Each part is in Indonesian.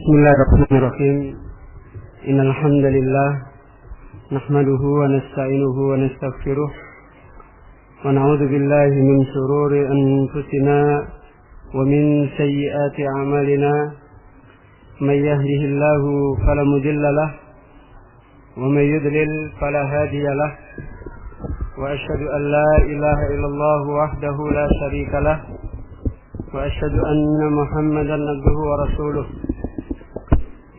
Bismillahirrahmanirrahim. Innal hamdalillah nahmaduhu wa nasta'inuhu wa nastaghfiruh wa na'udzu billahi min shururi anfusina wa min sayyiati a'malina. May yahdihillahu fala mudilla lahu wa may yudlil fala hadiya lahu. Wa asyhadu an la ilaha illallah wahdahu la syarika lahu wa asyhadu anna Muhammadan abduhu wa rasuluh.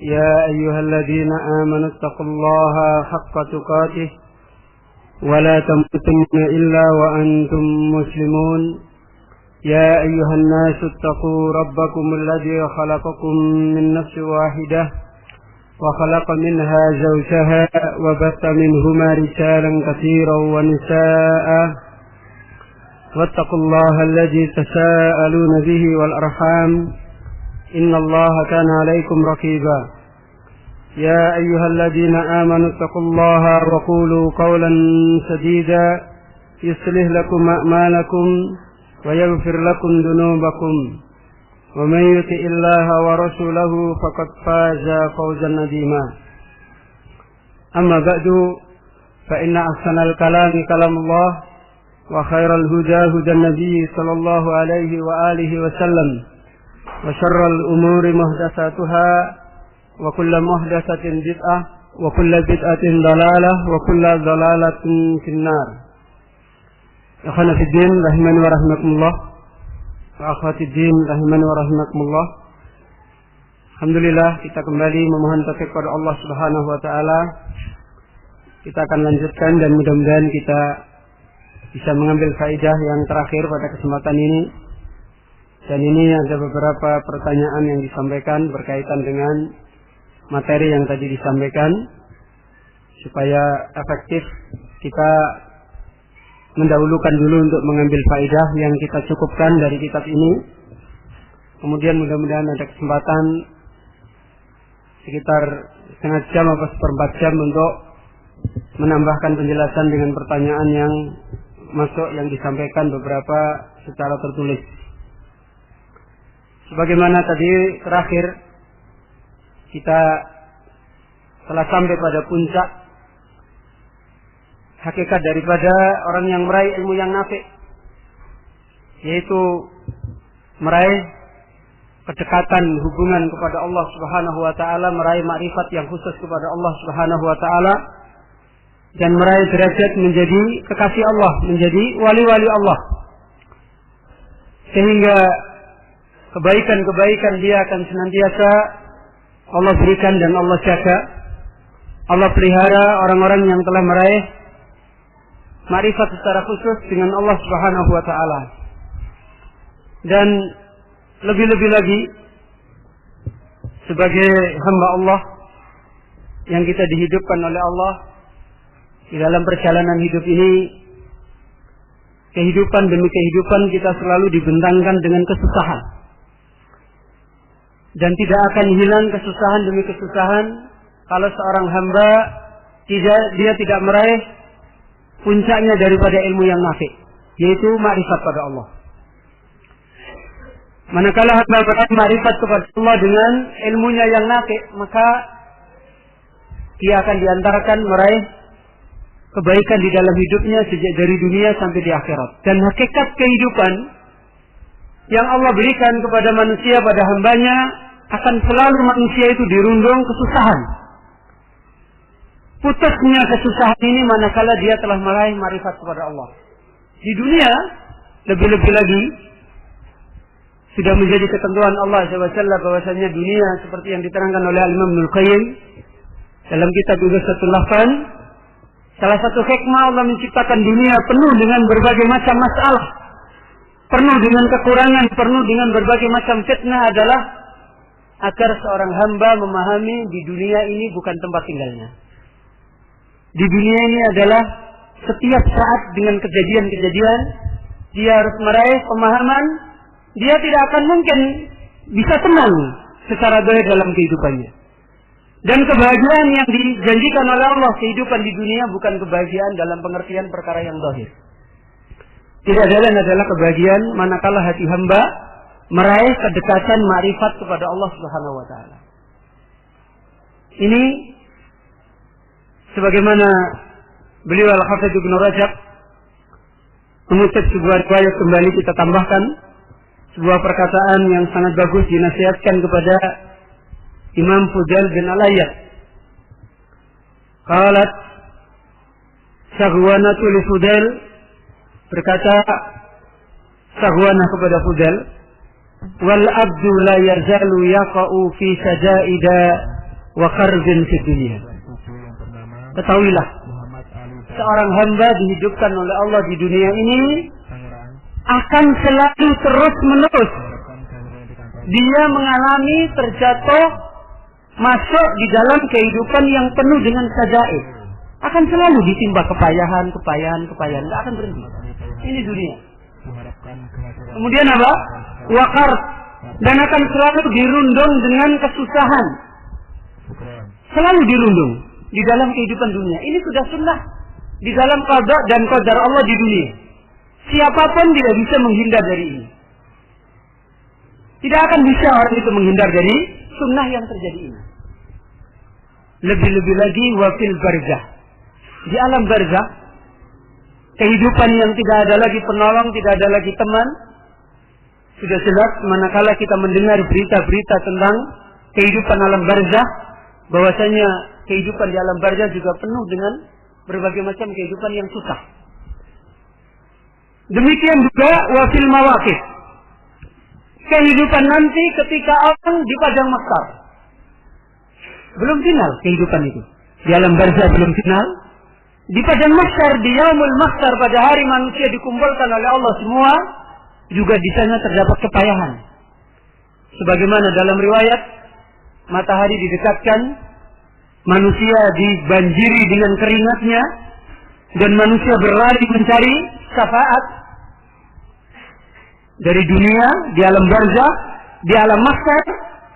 Ya ayyuhalladzina amanu taqullaha haqqa tuqatih wa la tamutunna illa wa antum muslimun. Ya ayyuhan nasu taqu rabbakum alladzi khalaqakum min nafsin wahidah wa khalaqa minha zawjaha wa batha minhuma rijalan katsiran wa nisaa'a wattaqullaha alladzi tasaaluna bihi wal arham innallaha kana 'alaykum raqiba. Ya ayyuhalladzina amanu taqullaha wa qulu qawlan sadida yuslih lakum a'malakum wa yaghfir lakum dhunubakum wa may yuti'illaha wa rasulahu faqad faza fawzan 'azima. Amma ba'du, fa inna ahsanal kalami kalamullah wa khairal huda hudan nabiy sallallahu alaihi wa alihi wa sallam wa syarral umuri muhdatsatuha wa kullu muhdatsatin bid'ah wa kullu bid'atin dhalalah wa kullu dhalalatin finnar. Ikhwana fid din rahimani wa rahimakumullah wa akhwati din rahimani wa rahimakumullah. Alhamdulillah, kita kembali memohon taufik kepada Allah Subhanahu wa taala. Kita akan lanjutkan dan mudah-mudahan kita bisa mengambil faedah yang terakhir pada kesempatan ini. Dan ini ada beberapa pertanyaan yang disampaikan berkaitan dengan materi yang tadi disampaikan. Supaya efektif, kita mendahulukan dulu untuk mengambil faedah yang kita cukupkan dari kitab ini. Kemudian mudah-mudahan ada kesempatan sekitar setengah jam atau seperempat jam untuk menambahkan penjelasan dengan pertanyaan yang masuk yang disampaikan beberapa secara tertulis. Sebagaimana tadi terakhir kita telah sampai pada puncak hakikat daripada orang yang meraih ilmu yang nafi', yaitu meraih kedekatan hubungan kepada Allah Subhanahu wa taala, meraih makrifat yang khusus kepada Allah Subhanahu wa taala, dan meraih derajat menjadi kekasih Allah, menjadi wali-wali Allah. Sehingga kebaikan-kebaikan dia akan senantiasa Allah berikan dan Allah jaga. Allah pelihara orang-orang yang telah meraih makrifat secara khusus dengan Allah Subhanahu wa taala. Dan lebih-lebih lagi sebagai hamba Allah yang kita dihidupkan oleh Allah di dalam perjalanan hidup ini, kehidupan demi kehidupan kita selalu dibentangkan dengan kesusahan. Dan tidak akan hilang kesusahan demi kesusahan kalau seorang hamba dia tidak meraih puncaknya daripada ilmu yang nafi', yaitu makrifat pada Allah. Manakala hamba meraih makrifat kepada Allah dengan ilmunya yang nafi', maka dia akan diantarkan meraih kebaikan di dalam hidupnya sejak dari dunia sampai di akhirat. Dan hakikat kehidupan yang Allah berikan kepada manusia pada hambanya akan selalu manusia itu dirundung kesusahan. Putusnya kesusahan ini manakala dia telah meraih makrifat kepada Allah. Di dunia lebih-lebih lagi sudah menjadi ketentuan Allah SWT bahwasanya dunia seperti yang diterangkan oleh Imam Ibnul Qayyim dalam kitab Ighathatul Lahfan. Salah satu hikmah Allah menciptakan dunia penuh dengan berbagai macam masalah, penuh dengan kekurangan, penuh dengan berbagai macam fitnah adalah agar seorang hamba memahami di dunia ini bukan tempat tinggalnya. Di dunia ini adalah setiap saat dengan kejadian-kejadian dia harus meraih pemahaman, dia tidak akan mungkin bisa tenang secara zahir dalam kehidupannya. Dan kebahagiaan yang dijanjikan oleh Allah kehidupan di dunia bukan kebahagiaan dalam pengertian perkara yang zahir. Tidak lain adalah kebahagiaan manakala hati hamba meraih kedekatan makrifat kepada Allah Subhanahu wa taala. Ini sebagaimana beliau Al-Hafidz Ibnu Rajab mengutip sebuah riwayat, kembali kita tambahkan sebuah perkataan yang sangat bagus dinasihatkan kepada Imam Fudail bin Al-Ayyad. Qalat Saghwanatu li Fudail, berkata Saghwanah kepada Fudail, wal abdu la yazalu yaqa'u fi sajaida wa kharbin fid dunya. Ketahuilah, seorang hamba dihidupkan oleh Allah di dunia ini akan selalu terus menerus dia mengalami terjatuh masuk di dalam kehidupan yang penuh dengan sajaid. Akan selalu ditimpa kepayahan, tidak akan berhenti. Ini dunia. Kemudian apa? Wakar, dan akan selalu dirundung dengan kesusahan. Selalu dirundung di dalam kehidupan dunia. Ini sudah sunnah di dalam qada dan qadar Allah di dunia. Siapapun tidak bisa menghindar dari ini. Tidak akan bisa orang itu menghindar dari sunnah yang terjadi ini. Lebih-lebih lagi wafil barzah. Di alam barzah, kehidupan yang tidak ada lagi penolong, tidak ada lagi teman. Sudah jelas manakala kita mendengar berita-berita tentang kehidupan alam barzah, bahwasanya kehidupan di alam barzah juga penuh dengan berbagai macam kehidupan yang susah. Demikian juga wafil mawaqif. Kehidupan nanti ketika orang di padang mahsyar. Belum final kehidupan itu. Di alam barzah belum final. Di padang mahsyar, di yaumul mahsyar, pada hari manusia dikumpulkan oleh Allah semua, juga di sana terdapat kepayahan. Sebagaimana dalam riwayat, matahari didekatkan, manusia dibanjiri dengan keringatnya, dan manusia berlari mencari syafaat dari dunia, di alam barzah, di alam mahsyar.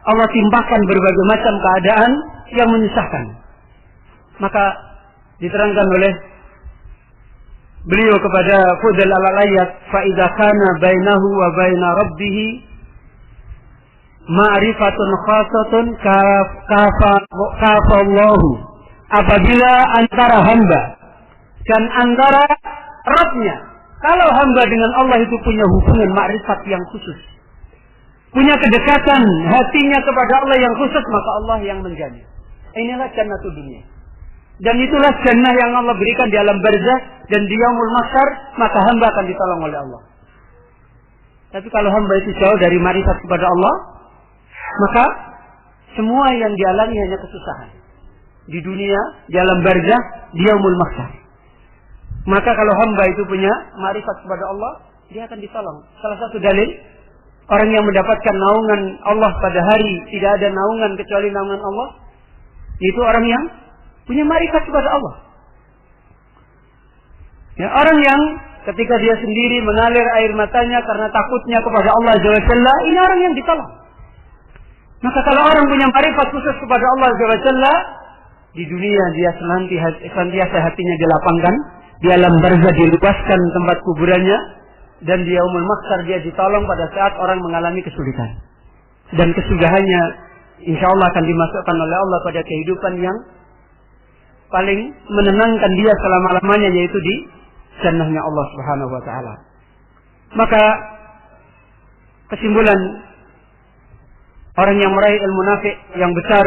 Allah timpakan berbagai macam keadaan yang menyusahkan. Maka diterangkan oleh beliau kepada Fudail al-Ayyad, fa idza kana bainahu wa baina rabbih ma'rifatun khassatun kafallahu. Apabila antara hamba dan antara Rabbnya, kalau hamba dengan Allah itu punya hubungan ma'rifat yang khusus, punya kedekatan hatinya kepada Allah yang khusus, maka Allah yang menjamin. Inilah jannatul dunia. Dan itulah jannah yang Allah berikan di alam barzah dan di yaumul mahsyar, maka hamba akan ditolong oleh Allah. Tapi kalau hamba itu jauh dari ma'rifat kepada Allah, maka semua yang dialami hanya kesusahan. Di dunia, di alam barzah, di yaumul mahsyar. Maka kalau hamba itu punya ma'rifat kepada Allah, dia akan ditolong. Salah satu dalil orang yang mendapatkan naungan Allah pada hari tidak ada naungan kecuali naungan Allah, itu orang yang punya ma'rifat kepada Allah. Ya, orang yang ketika dia sendiri mengalir air matanya karena takutnya kepada Allah Azza wa Jalla, ini orang yang ditolong. Maka kalau orang punya ma'rifat khusus kepada Allah Azza wa Jalla, di dunia dia senantiasa hatinya dilapangkan, di alam barzah diluaskan tempat kuburannya, dan di yaumul mahsyar dia ditolong pada saat orang mengalami kesulitan. Dan kesudahannya insyaallah akan dimasukkan oleh Allah pada kehidupan yang paling menenangkan dia selama-lamanya, yaitu di jannahnya Allah Subhanahu wa taala. Maka kesimpulan orang yang meraih ilmu nafi' yang besar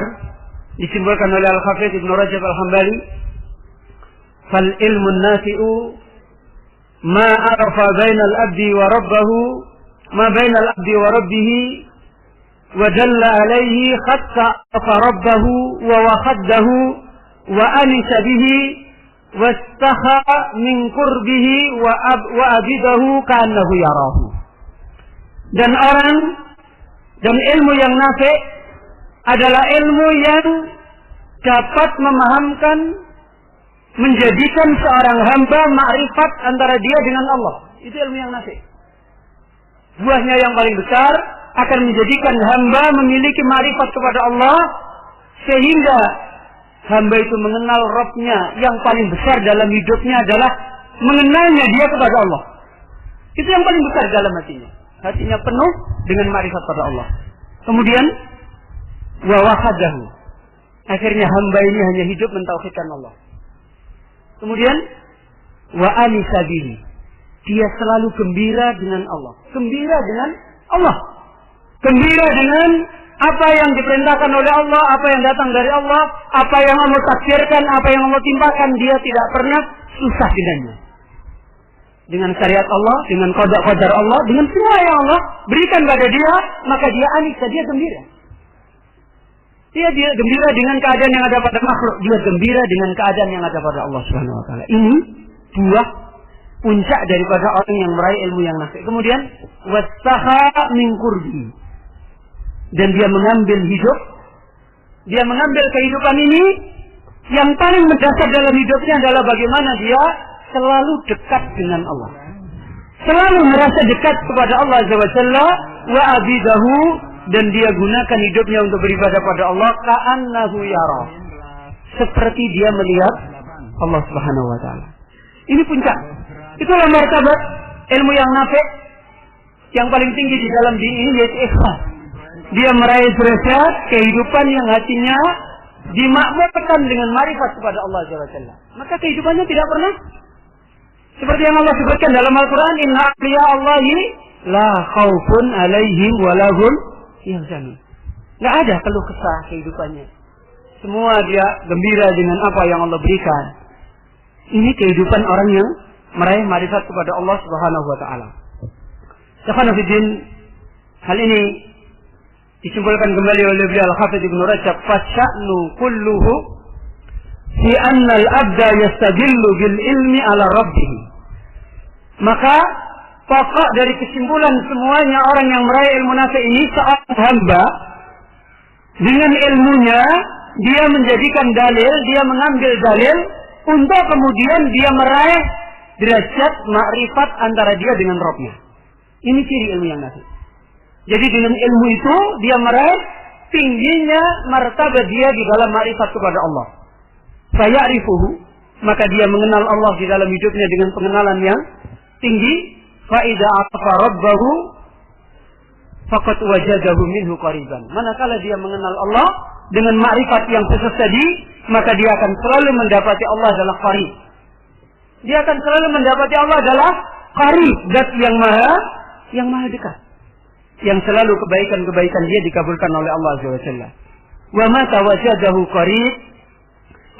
disimpulkan oleh Al-Hafidz Ibnu Rajab Al-Hambali, fal ilmu nafi'u ma arafa bainal abdi wa rabbahu ma bainal abdi wa rabbih wa dalla alaihi khatta rabbahu wa wakhaddahu wa anisa bihi wastakha min qurbihi wa abidahu ka'annahu yarahu. Dan ilmu yang nafi' adalah ilmu yang dapat memahamkan, menjadikan seorang hamba ma'rifat antara dia dengan Allah. Itu ilmu yang nafi'. Buahnya yang paling besar akan menjadikan hamba memiliki ma'rifat kepada Allah, sehingga hamba itu mengenal Rabb-nya yang paling besar dalam hidupnya adalah mengenalnya dia kepada Allah. Itu yang paling besar dalam hatinya. Hatinya penuh dengan ma'rifat pada Allah. Kemudian wa wahadahu, Akhirnya hamba ini hanya hidup mentauhidkan Allah. Kemudian wa anisa bihi. Dia selalu gembira dengan Allah. Gembira dengan Allah. Gembira dengan apa yang diperintahkan oleh Allah, apa yang datang dari Allah, apa yang Allah takdirkan, apa yang Allah timpakan, dia tidak pernah susah dengannya. Dengan syariat Allah, dengan qada-qadar Allah, dengan semua yang Allah berikan pada dia, maka dia anisa, dia gembira. Dia gembira dengan keadaan yang ada pada makhluk, dia gembira dengan keadaan yang ada pada Allah Subhanahu wa taala. Ini buah puncak daripada orang yang meraih ilmu yang nafi'. Kemudian wastaha min qurbi. Dan dia mengambil hidup, dia mengambil kehidupan ini, yang paling mendasar dalam hidupnya adalah bagaimana dia selalu dekat dengan Allah. Selalu merasa dekat kepada Allah Azza wa Jalla wa abidahu, dan dia gunakan hidupnya untuk beribadah pada Allah ka'annahu yara. Seperti dia melihat Allah Subhanahu wa taala. Ini puncak. Itulah martabat ilmu yang nafi', yang paling tinggi di dalam diri ini, yaitu ikhlas. Dia meraih derajat kehidupan yang hatinya dimakmurkan dengan marifat kepada Allah Azza wa Jalla. Maka kehidupannya tidak pernah seperti yang Allah sebutkan dalam Al-Quran, inna awliya Allahi la khawfun alaihim walahum yahzanun. Nggak ada keluh kesah kehidupannya. Semua dia gembira dengan apa yang Allah berikan. Ini kehidupan orang yang meraih marifat kepada Allah Subhanahu wa taala. Ikhwanuddin, hal ini disimpulkan kembali oleh beliau Al-Hafidz Ibnu Rajab, fasya'nu kulluhu fi anna al-abda yastadillu bil ilmi ala rabbih. Maka pokok dari kesimpulan semuanya orang yang meraih ilmu nafi' ini, seorang hamba dengan ilmunya dia menjadikan dalil, dia mengambil dalil untuk kemudian dia meraih derajat makrifat antara dia dengan Rabb-nya. Ini ciri ilmu yang nafi'. Jadi dengan ilmu itu dia meraih tingginya martabat dia di dalam makrifat kepada Allah. Faya'rifuhu, maka dia mengenal Allah di dalam hidupnya dengan pengenalan yang tinggi. Fa idza arafa rabbahu faqad wajadahu minhu qariban. Manakala dia mengenal Allah dengan makrifat yang khusus tadi, maka dia akan selalu mendapati Allah adalah qarib. Dia akan selalu mendapati Allah adalah qarib, zat yang maha dekat. Yang selalu kebaikan-kebaikan dia dikabulkan oleh Allah Azza wa Jalla. Wa mata wajadahu qarib,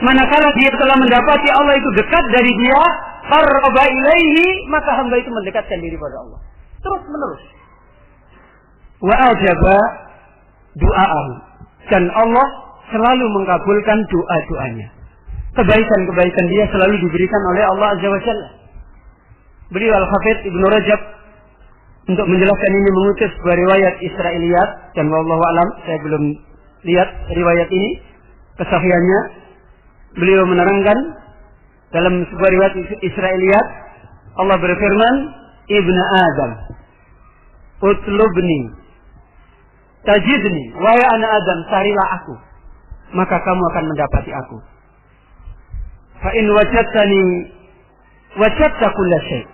manakala dia telah mendapati Allah itu dekat dari dia, qarraba ilaihi, maka hamba itu mendekatkan diri pada Allah terus menerus. Wa ajaba du'aahu, dan Allah selalu mengabulkan doa-doanya. Kebaikan-kebaikan dia selalu diberikan oleh Allah Azza wa Jalla. Beliau Al-Hafidz Ibnu Rajab untuk menjelaskan ini mengutip sebuah riwayat Israiliyat, dan wallahu alam saya belum lihat riwayat ini kesahihannya. Beliau menerangkan dalam sebuah riwayat Israiliyat, Allah berfirman, Ibnu Adam, utlubni tajidni, wahai anak Adam, carilah aku, maka kamu akan mendapati aku. Fa in wajadtani wajadta kulla syai'.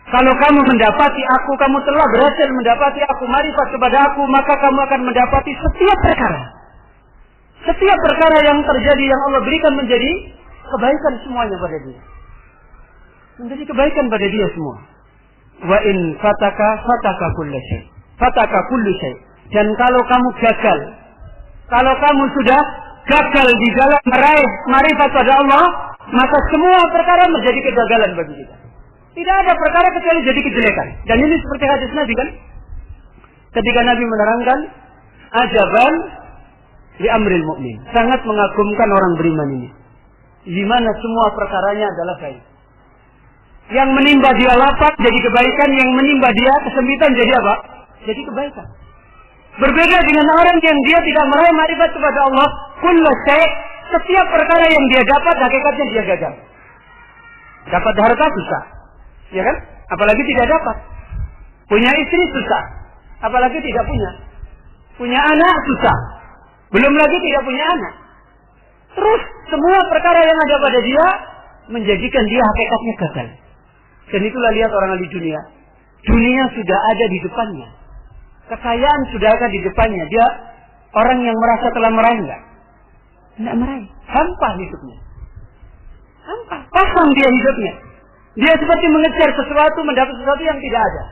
Kalau kamu mendapati aku, kamu telah berhasil mendapati aku, marifat kepada aku, maka kamu akan mendapati setiap perkara. Setiap perkara yang terjadi yang Allah berikan menjadi kebaikan semuanya pada dia. Menjadi kebaikan pada dia semua. Wa in fataka kullu syai'. Fataka kullu syai'. Dan kalau kamu gagal, kalau kamu sudah gagal di dalam meraih marifat pada Allah, maka semua perkara menjadi kegagalan bagi kita. Tidak ada perkara kecuali jadi kejelekan. Dan ini seperti hadis Nabi kan? Ketika Nabi menerangkan ajaban li amril mu'min. Sangat mengagumkan orang beriman ini. Di mana semua perkaranya adalah baik. Yang menimba dia lapar jadi kebaikan, yang menimba dia kesempitan jadi apa? Jadi kebaikan. Berbeda dengan orang yang dia tidak meraih marifat kepada Allah, kullu syai', setiap perkara yang dia dapat hakikatnya dia gagal. Dapat harta susah. Ya kan? Apalagi tidak dapat. Punya istri susah. Apalagi tidak punya. Punya anak susah. Belum lagi tidak punya anak. Terus semua perkara yang ada pada dia menjadikan dia hakikatnya gagal. Dan itulah lihat orang ahli dunia. Dunia sudah ada di depannya. Kekayaan sudah ada di depannya. Dia orang yang merasa telah meraih enggak? Tidak meraih. Hampa hidupnya. Hampa. Kosong dia hidupnya. Dia seperti mengejar sesuatu, mendapat sesuatu yang tidak ada.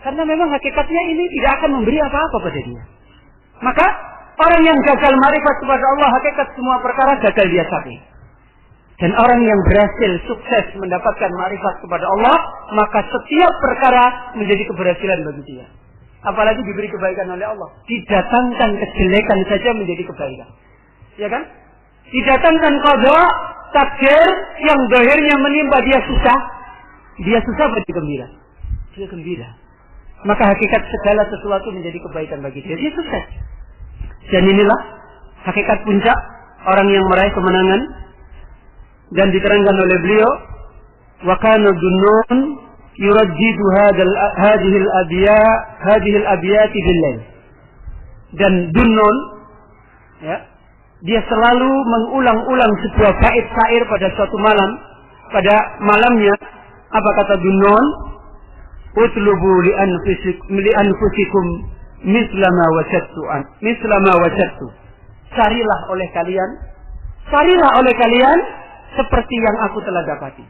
Karena memang hakikatnya ini tidak akan memberi apa-apa pada dia. Maka orang yang gagal marifat kepada Allah, hakikat semua perkara gagal dia cari. Dan orang yang berhasil sukses mendapatkan marifat kepada Allah, maka setiap perkara menjadi keberhasilan bagi dia. Apalagi diberi kebaikan oleh Allah. Didatangkan kejelekan saja menjadi kebaikan. Ya kan? Didatangkan qada, takdir yang zahirnya menimpa dia susah. Dia susah berarti gembira. Dia gembira. Maka hakikat segala sesuatu menjadi kebaikan bagi dia. Dia sukses. Dan inilah hakikat puncak orang yang meraih kemenangan. Dan diterangkan oleh beliau, wa kana dunnun yurajjidu hadhihi al-abyat bil-lail. Dan dunnun, ya, dia selalu mengulang-ulang sebuah bait syair pada suatu malam. Pada malamnya, apa kata dunnun? Utlubu li anfusikum mislama wajadtu. Carilah oleh kalian seperti yang aku telah dapati.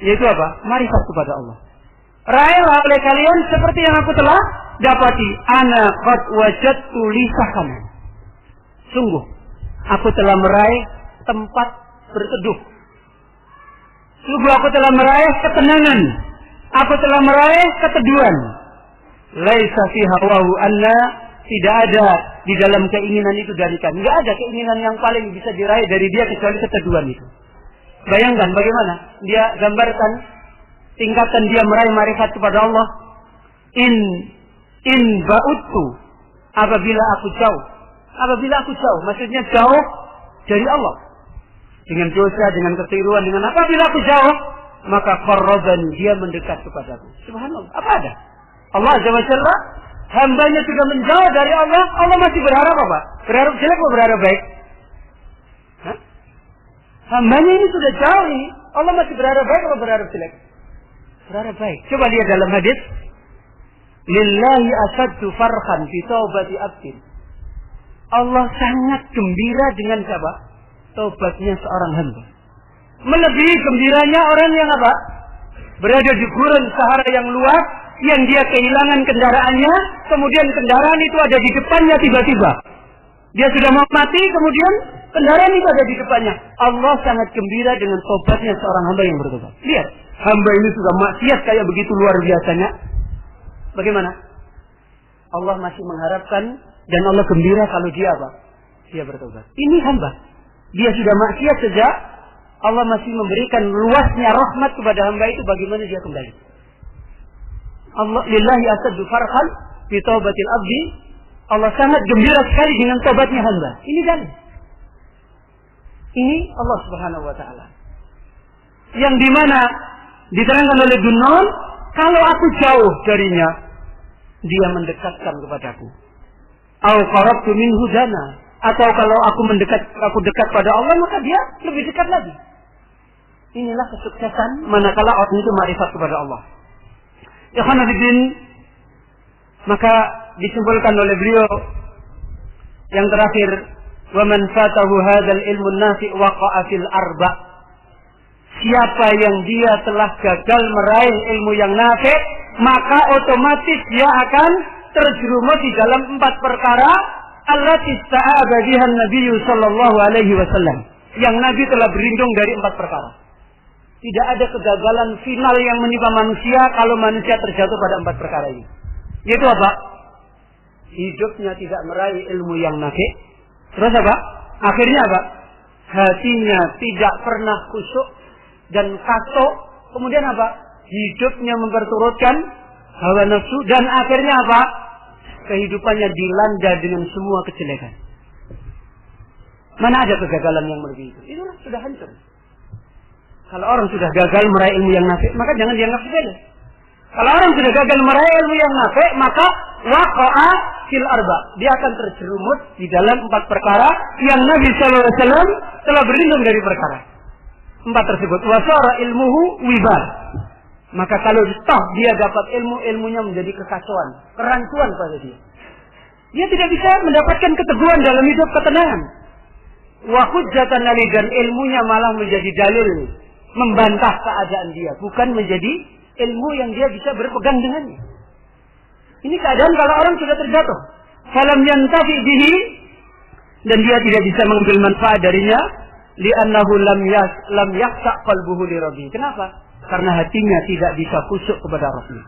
Yaitu apa? Marifat kepada Allah. Raihlah oleh kalian seperti yang aku telah dapati. Ana qad wajadtu li sakanan. Sungguh, aku telah meraih tempat berteduh. Sungguh aku telah meraih ketenangan. Aku telah meraih keteduhan. Laisa fi hawahu anna, tidak ada di dalam keinginan itu dari kami. Tidak ada keinginan yang paling bisa diraih dari dia kecuali keteduhan itu. Bayangkan bagaimana dia gambarkan tingkatan dia meraih marifat kepada Allah. In ba'udtu, apabila aku jauh. Apabila aku jauh, maksudnya jauh dari Allah. Dengan dosa, dengan kekeliruan, dengan apabila aku jauh, maka qarrabani, dia mendekat kepadaku. Subhanallah, apa ada? Allah Azza wa Jalla, hambanya sudah menjauh dari Allah, Allah masih berharap apa? Berharap jelek atau berharap baik? Hah? Hambanya ini sudah jauh ini, Allah masih berharap baik atau berharap jelek? Berharap baik. Coba lihat dalam hadis, lillahi asaddu farhan fi taubati abdin. Allah sangat gembira dengan siapa? Taubatnya seorang hamba. Melebihi gembiranya orang yang apa? Berada di gurun sahara yang luas, yang dia kehilangan kendaraannya, kemudian kendaraan itu ada di depannya tiba-tiba. Dia sudah mau mati, kemudian kendaraan itu ada di depannya. Allah sangat gembira dengan tobatnya seorang hamba yang bertobat. Lihat, hamba ini sudah maksiat kayak begitu luar biasanya. Bagaimana? Allah masih mengharapkan dan Allah gembira kalau dia apa? Dia bertobat. Ini hamba. Dia sudah maksiat saja, Allah masih memberikan luasnya rahmat kepada hamba itu bagaimana dia kembali. Allah lillahi asaddu farhan fi taubatil abdi. Allah sangat gembira sekali dengan tobatnya hamba. Ini dan ini Allah Subhanahu wa taala. Yang dimana diterangkan oleh Dunnun, kalau aku jauh darinya, dia mendekatkan kepadaku. Au qarabtu minhu dana, atau kalau aku dekat pada Allah, maka dia lebih dekat lagi. Inilah kesuksesan manakala orang itu ma'rifat kepada Allah. Ikhwan fillah, maka disimpulkan oleh beliau yang terakhir, wa man fatahu hadzal ilmu nafi waqa'a fil arba. Siapa yang dia telah gagal meraih ilmu yang nafi, maka otomatis dia akan terjerumus di dalam 4 perkara allati ista'adha biha Nabi sallallahu alaihi wasallam. Yang Nabi telah berlindung dari 4 perkara. Tidak ada kegagalan final yang menimpa manusia kalau manusia terjatuh pada 4 perkara ini. Yaitu apa? Hidupnya tidak meraih ilmu yang nafi. Terus apa? Akhirnya apa? Hatinya tidak pernah khusyuk dan kaso. Kemudian apa? Hidupnya memperturutkan hawa nafsu. Dan akhirnya apa? Kehidupannya dilanda dengan semua kejelekan. Mana ada kegagalan yang melebihi itu? Itulah sudah hancur. Kalau orang sudah gagal meraih ilmu yang nafi, maka jangan dianggap sepele. Kalau orang sudah gagal meraih ilmu yang nafi, maka waqa'a fil arba. Dia akan terjerumus di dalam 4 perkara yang Nabi sallallahu alaihi wasallam telah berlindung dari perkara 4 tersebut. Wasara ilmuhu wibar. Maka kalau toh dia dapat ilmu, ilmunya menjadi kekacauan, kerancuan pada dia. Dia tidak bisa mendapatkan keteguhan dalam hidup, ketenangan. Wa hujjatan alaihi, dan ilmunya malah menjadi dalil membantah keadaan dia, bukan menjadi ilmu yang dia bisa berpegang dengannya. Ini keadaan kalau orang sudah terjatuh. Falam yantafi bihi, dan dia tidak bisa mengambil manfaat darinya, li'annahu lam yahsa' qalbuhu li rabbih. Kenapa? Karena hatinya tidak bisa khusyuk kepada Rabbnya.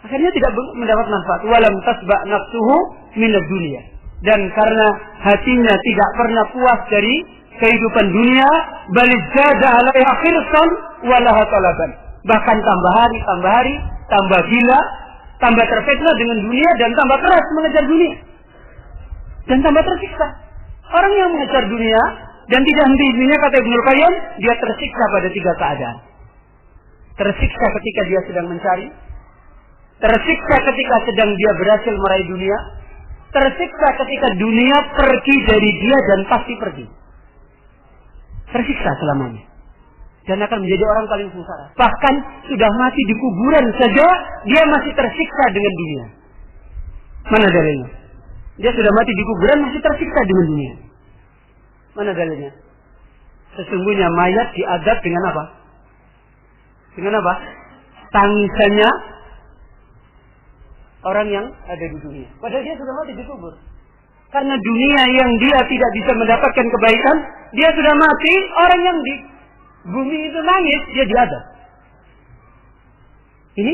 Akhirnya tidak mendapat manfaat. Walam tasba' nafsuhu minad dunya. Dan karena hatinya tidak pernah puas dari kehidupan dunia, bal zada 'alaiha khirsan wa laha talaban. Bahkan tambah hari, tambah gila, tambah terfitnah dengan dunia, dan tambah keras mengejar dunia. Dan tambah tersiksa. Orang yang mengejar dunia dan tidak henti-hentinya, kata Ibnu Qayyim, dia tersiksa pada 3 keadaan. Tersiksa ketika dia sedang mencari, tersiksa ketika sedang dia berhasil meraih dunia, tersiksa ketika dunia pergi dari dia dan pasti pergi. Tersiksa selamanya. Dan akan menjadi orang paling sengsara. Bahkan sudah mati di kuburan saja, dia masih tersiksa dengan dunia. Mana dalilnya? Dia sudah mati di kuburan, masih tersiksa dengan dunia. Mana dalilnya? Sesungguhnya mayat diadab dengan apa? Dengan apa? Tangisannya orang yang ada di dunia. Padahal dia sudah mati di kubur. Karena dunia yang dia tidak bisa mendapatkan kebaikan, dia sudah mati, orang yang di bumi itu nangis, dia diadab. Ini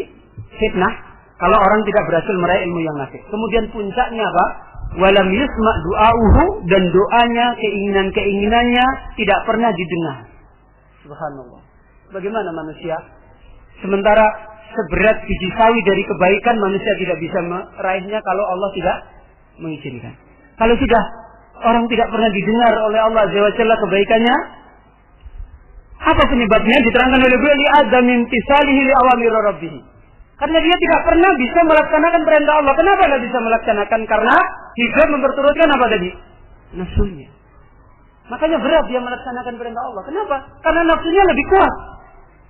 fitnah kalau orang tidak berhasil meraih ilmu yang nafi. Kemudian puncaknya apa? Walam yusma' du'auhu, dan doanya, keinginan-keinginannya tidak pernah didengar. Subhanallah. Bagaimana manusia? Sementara seberat biji sawi dari kebaikan, manusia tidak bisa meraihnya kalau Allah tidak mengizinkan. Kalau sudah orang tidak pernah didengar oleh Allah Azza wa Jalla kebaikannya, apa penyebabnya? Diterangkan oleh beliau, li'adam imtisalihi li awamir rabbih. Karena dia tidak pernah bisa melaksanakan perintah Allah. Kenapa tidak bisa melaksanakan? Karena hidup memperturutkan apa tadi? Nafsunya. Makanya berat dia melaksanakan perintah Allah. Kenapa? Karena nafsunya lebih kuat.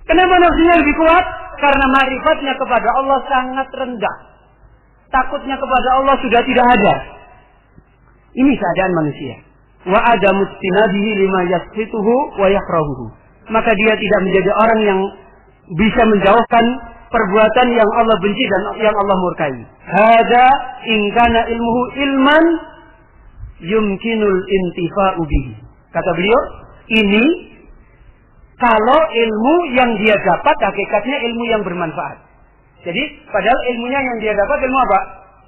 Kenapa nafsunya lebih kuat? Karena ma'rifatnya kepada Allah sangat rendah. Takutnya kepada Allah sudah tidak ada. Ini keadaan manusia. Wa adamu istinabihi lima yasfituhu wa yakrahuhu. Maka dia tidak menjadi orang yang bisa menjauhkan perbuatan yang Allah benci dan yang Allah murkai. Hada in kana ilmuhu ilman yumkinul intifa'u bihi. Kata beliau, ini kalau ilmu yang dia dapat hakikatnya ilmu yang bermanfaat. Jadi padahal ilmunya yang dia dapat ilmu apa?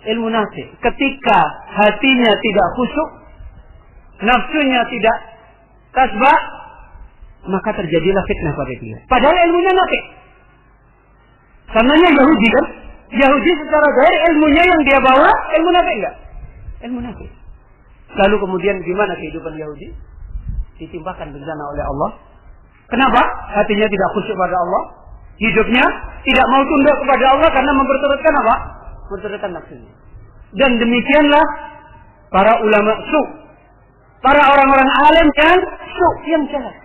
Ilmu nafi. Ketika hatinya tidak khusyuk, nafsunya tidak tasbah, maka terjadilah fitnah pada dia. Padahal ilmunya nafi. Karenanya Yahudi kan? Yahudi secara zahir ilmunya yang dia bawa ilmu nafi enggak? Ilmu nafi. Lalu kemudian gimana kehidupan Yahudi? Ditimpakan bencana oleh Allah. Kenapa? Hatinya tidak khusyuk pada Allah. Hidupnya tidak mau tunduk kepada Allah karena memperturutkan apa? Memperturutkan nafsunya. Dan demikianlah para ulama su, para orang-orang alim yang su, yang jahat,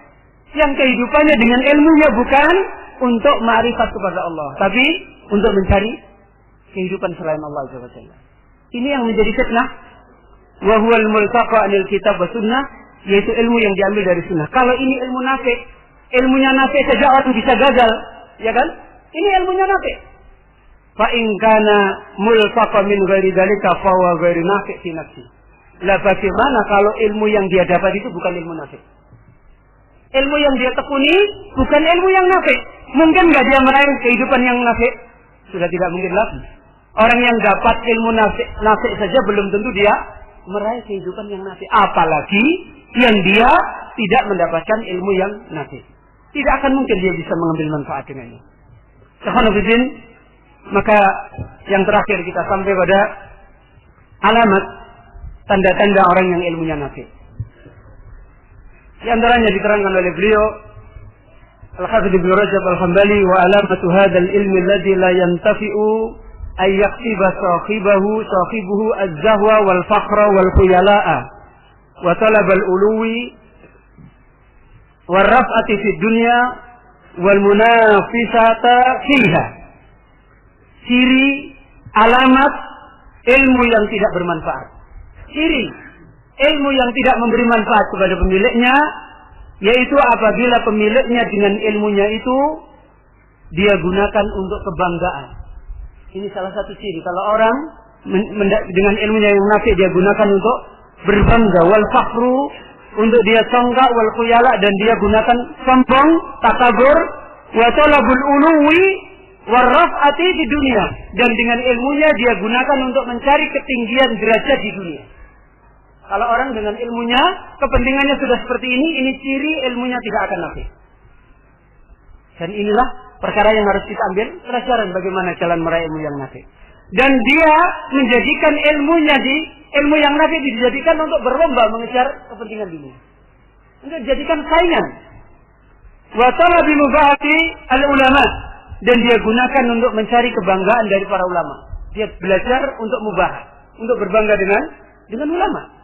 yang kehidupannya dengan ilmunya bukan untuk ma'rifat kepada Allah, tapi untuk mencari kehidupan selain Allah Azza wa Jalla. Ini yang menjadi fitnah. Wa huwal multaqa anil kitab wa sunnah, yaitu ilmu yang diambil dari sunnah. Kalau ini ilmu nafi, ilmunya nafi saja orang bisa gagal, ya kan? Ini ilmunya nafi. Fa in kana multaqa min ghairi dzalika fa huwa ghairu nafi fi nafsi. Lah bagaimana kalau ilmu yang dia dapat itu bukan ilmu nafi? Ilmu yang dia tekuni bukan ilmu yang nafi. Mungkin enggak dia meraih kehidupan yang nafi? Sudah tidak mungkin lagi. Orang yang dapat ilmu nafi saja belum tentu dia meraih kehidupan yang nafi. Apalagi yang dia tidak mendapatkan ilmu yang nafi. Tidak akan mungkin dia bisa mengambil manfaat dengannya. Subhanallah. Maka yang terakhir kita sampai pada alamat tanda-tanda orang yang ilmunya nafi. Di antaranya diterangkan oleh beliau Al-Hafidz Ibnu Rajab Al-Hambali, wa alamatu hadzal ilmi alladzi la yantafi'u ay yaqtiba sahibuhu az-zahwa wal fakhra wal khuyala'a wa talab al-uluwi wal raf'ati fid dunya wal munafisata fiha. Ciri alamat ilmu yang tidak bermanfaat. ciri ilmu yang tidak memberi manfaat kepada pemiliknya, yaitu apabila pemiliknya dengan ilmunya itu dia gunakan untuk kebanggaan. Ini salah satu ciri. Kalau orang dengan ilmunya yang nafi dia gunakan untuk berbangga, wal fakhru, untuk dia songkak, wal khuyala, dan dia gunakan sombong, takabur, wa talabul uluwi warraf'ati di dunia, dan dengan ilmunya dia gunakan untuk mencari ketinggian derajat di dunia. Kalau orang dengan ilmunya kepentingannya sudah seperti ini ciri ilmunya tidak akan nafi. Dan inilah perkara yang harus kita ambil pelajaran bagaimana jalan meraih ilmu yang nafi. Dan dia menjadikan ilmunya ilmu yang nafi dijadikan untuk berlomba mengejar kepentingan dunia, untuk dijadikan saingan. Wa talabi mubahati al-ulama, dan dia gunakan untuk mencari kebanggaan dari para ulama. Dia belajar untuk mubah, untuk berbangga dengan ulama.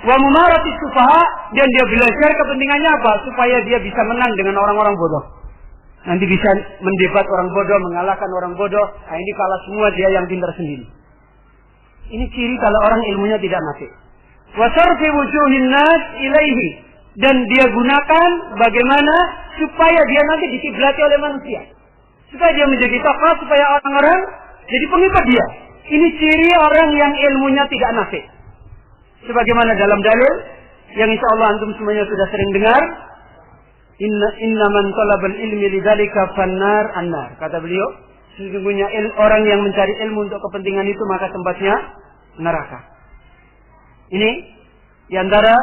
Wa mumarati sufaha, dan dia belajar kepentingannya apa? Supaya dia bisa menang dengan orang-orang bodoh. Nanti bisa mendebat orang bodoh, mengalahkan orang bodoh. Nah, ini kalah semua, dia yang pintar sendiri. Ini ciri kalau orang ilmunya tidak nafi. Wa sarfi wujuhin nas ilaihi, dan dia gunakan bagaimana supaya dia nanti dikiblati oleh manusia. Supaya dia menjadi tokoh, supaya orang-orang jadi pengikut dia. Ini ciri orang yang ilmunya tidak nafi. Sebagaimana dalam dalil yang insya Allah antum semuanya sudah sering dengar, Inna man talabal ilmi lidzalika fannar annar. Kata beliau, sesungguhnya orang yang mencari ilmu untuk kepentingan itu maka tempatnya neraka. Ini diantara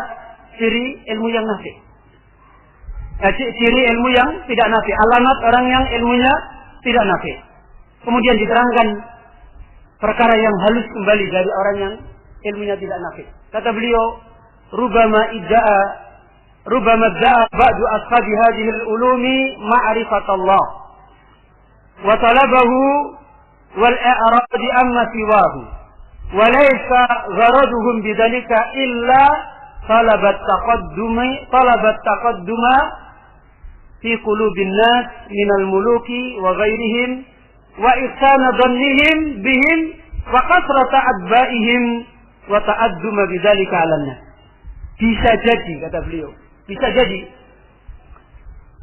ciri ilmu yang nafi. Ciri ilmu yang tidak nafi. Alamat orang yang ilmunya tidak nafi. Kemudian diterangkan perkara yang halus kembali dari orang yang ilmunya tidak nafi. Kata beliau, Rubama da'a ba'du ashabi hadhihi al-ulumi ma'rifatallah wa talabahu wal i'rad amma siwahu wa laysa gharaduhum bidzalika illa talabat taqadduma fi qulubin nas minal muluki wa ghairihim wa ihsana dhannihim bihim wa kasrata adba'ihim wa ta'adduma bidzalika 'alan nas. Bisa jadi, kata beliau, bisa jadi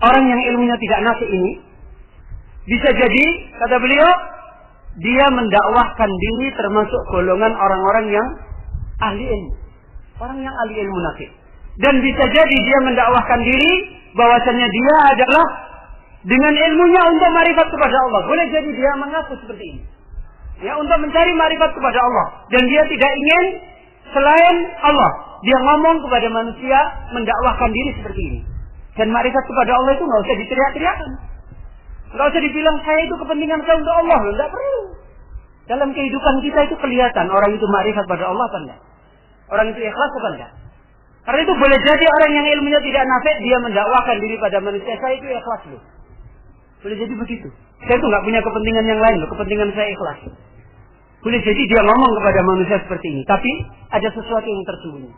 orang yang ilmunya tidak nafi ini, bisa jadi, kata beliau, dia mendakwahkan diri termasuk golongan orang-orang yang ahli ilmu, orang yang ahli ilmu nafi. Dan bisa jadi dia mendakwahkan diri bahwasannya dia adalah dengan ilmunya untuk marifat kepada Allah. Boleh jadi dia mengaku seperti ini, ya, untuk mencari marifat kepada Allah, dan dia tidak ingin selain Allah. Dia ngomong kepada manusia, mendakwahkan diri seperti ini. Dan makrifat kepada Allah itu nggak usah diteriak-teriakan, nggak usah dibilang saya itu kepentingan saya untuk Allah, nggak perlu. Dalam kehidupan kita itu kelihatan orang itu makrifat pada Allah apa enggak, orang itu ikhlas apa enggak. Karena itu boleh jadi orang yang ilmunya tidak nafi, dia mendakwahkan diri pada manusia, saya itu ikhlas loh. Boleh jadi begitu. Saya itu nggak punya kepentingan yang lain loh, kepentingan saya ikhlas. Boleh jadi dia ngomong kepada manusia seperti ini, tapi ada sesuatu yang tersembunyi.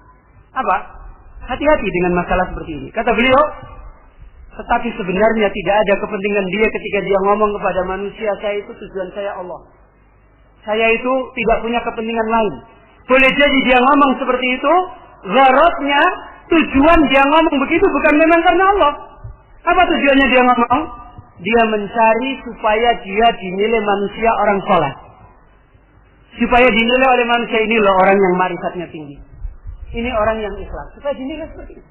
Apa? Hati-hati dengan masalah seperti ini. Kata beliau, tetapi sebenarnya tidak ada kepentingan dia ketika dia ngomong kepada manusia, saya itu tujuan saya Allah. Saya itu tidak punya kepentingan lain. Boleh jadi dia ngomong seperti itu, gharadnya, tujuan dia ngomong begitu bukan memang karena Allah. Apa tujuannya dia ngomong? Dia mencari supaya dia dinilai manusia orang saleh. Supaya dinilai oleh manusia, ini loh orang yang marifatnya tinggi. Ini orang yang ikhlas. Supaya dinilai seperti itu.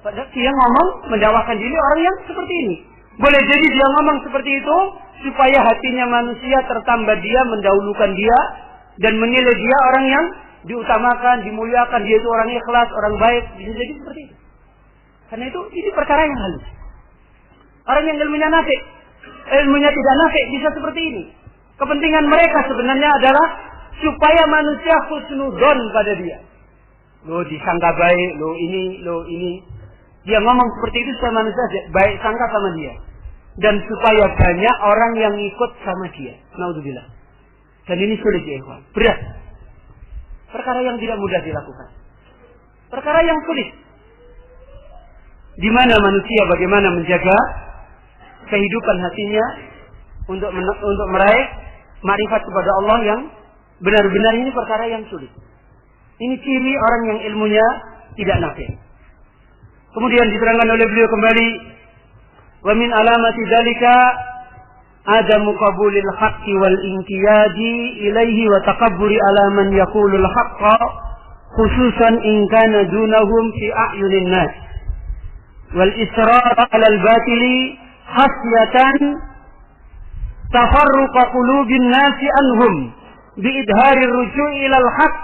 Padahal dia ngomong mendakwahkan diri orang yang seperti ini. Boleh jadi dia ngomong seperti itu supaya hatinya manusia tertambah, dia mendahulukan dia dan menilai dia orang yang diutamakan, dimuliakan, dia itu orang ikhlas, orang baik. Bisa jadi seperti itu. Karena itu ini perkara yang halus. Orang yang ilmunya nafi, ilmunya tidak nafi bisa seperti ini. Kepentingan mereka sebenarnya adalah supaya manusia husnudzon pada dia. Lo disangka baik, lo ini. Dia ngomong seperti itu supaya manusia baik sangka sama dia. Dan supaya banyak orang yang ikut sama dia. Naudzubillah. Dan ini sulit ya ikhwan. Berat. Perkara yang tidak mudah dilakukan. Perkara yang sulit. Di mana manusia bagaimana menjaga kehidupan hatinya untuk meraih makrifat kepada Allah yang benar-benar, ini perkara yang sulit. Ini ciri orang yang ilmunya tidak nafi'. Kemudian diterangkan oleh beliau kembali, wa min alamati dzalika adamu qabulil haqqi wal inqiyadi ilaihi wa takabburi ala man yaqulul haqqa khususan in kana dunahum fi a'yunin nas wal israr 'ala al batili khasyatan tafarruqa qulubin nasi anhum bi idharir ruju' ila al haqq.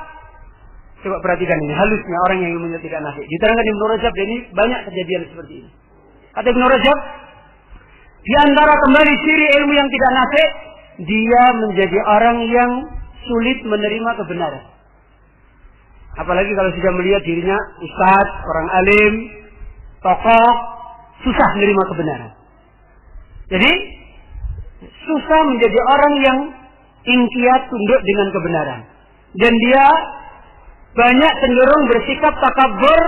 Coba perhatikan ini halusnya orang yang ilmunya tidak nafi'. Diterangkan Ibnu Rajab, dan ini banyak kejadian seperti ini. Kata Ibnu Rajab, di antara kembali ciri ilmu yang tidak nafi', dia menjadi orang yang sulit menerima kebenaran. Apalagi kalau sudah melihat dirinya ustaz, orang alim, tokoh, susah menerima kebenaran. Jadi susah menjadi orang yang inqiyad, tunduk dengan kebenaran. Dan dia banyak cenderung bersikap takabur,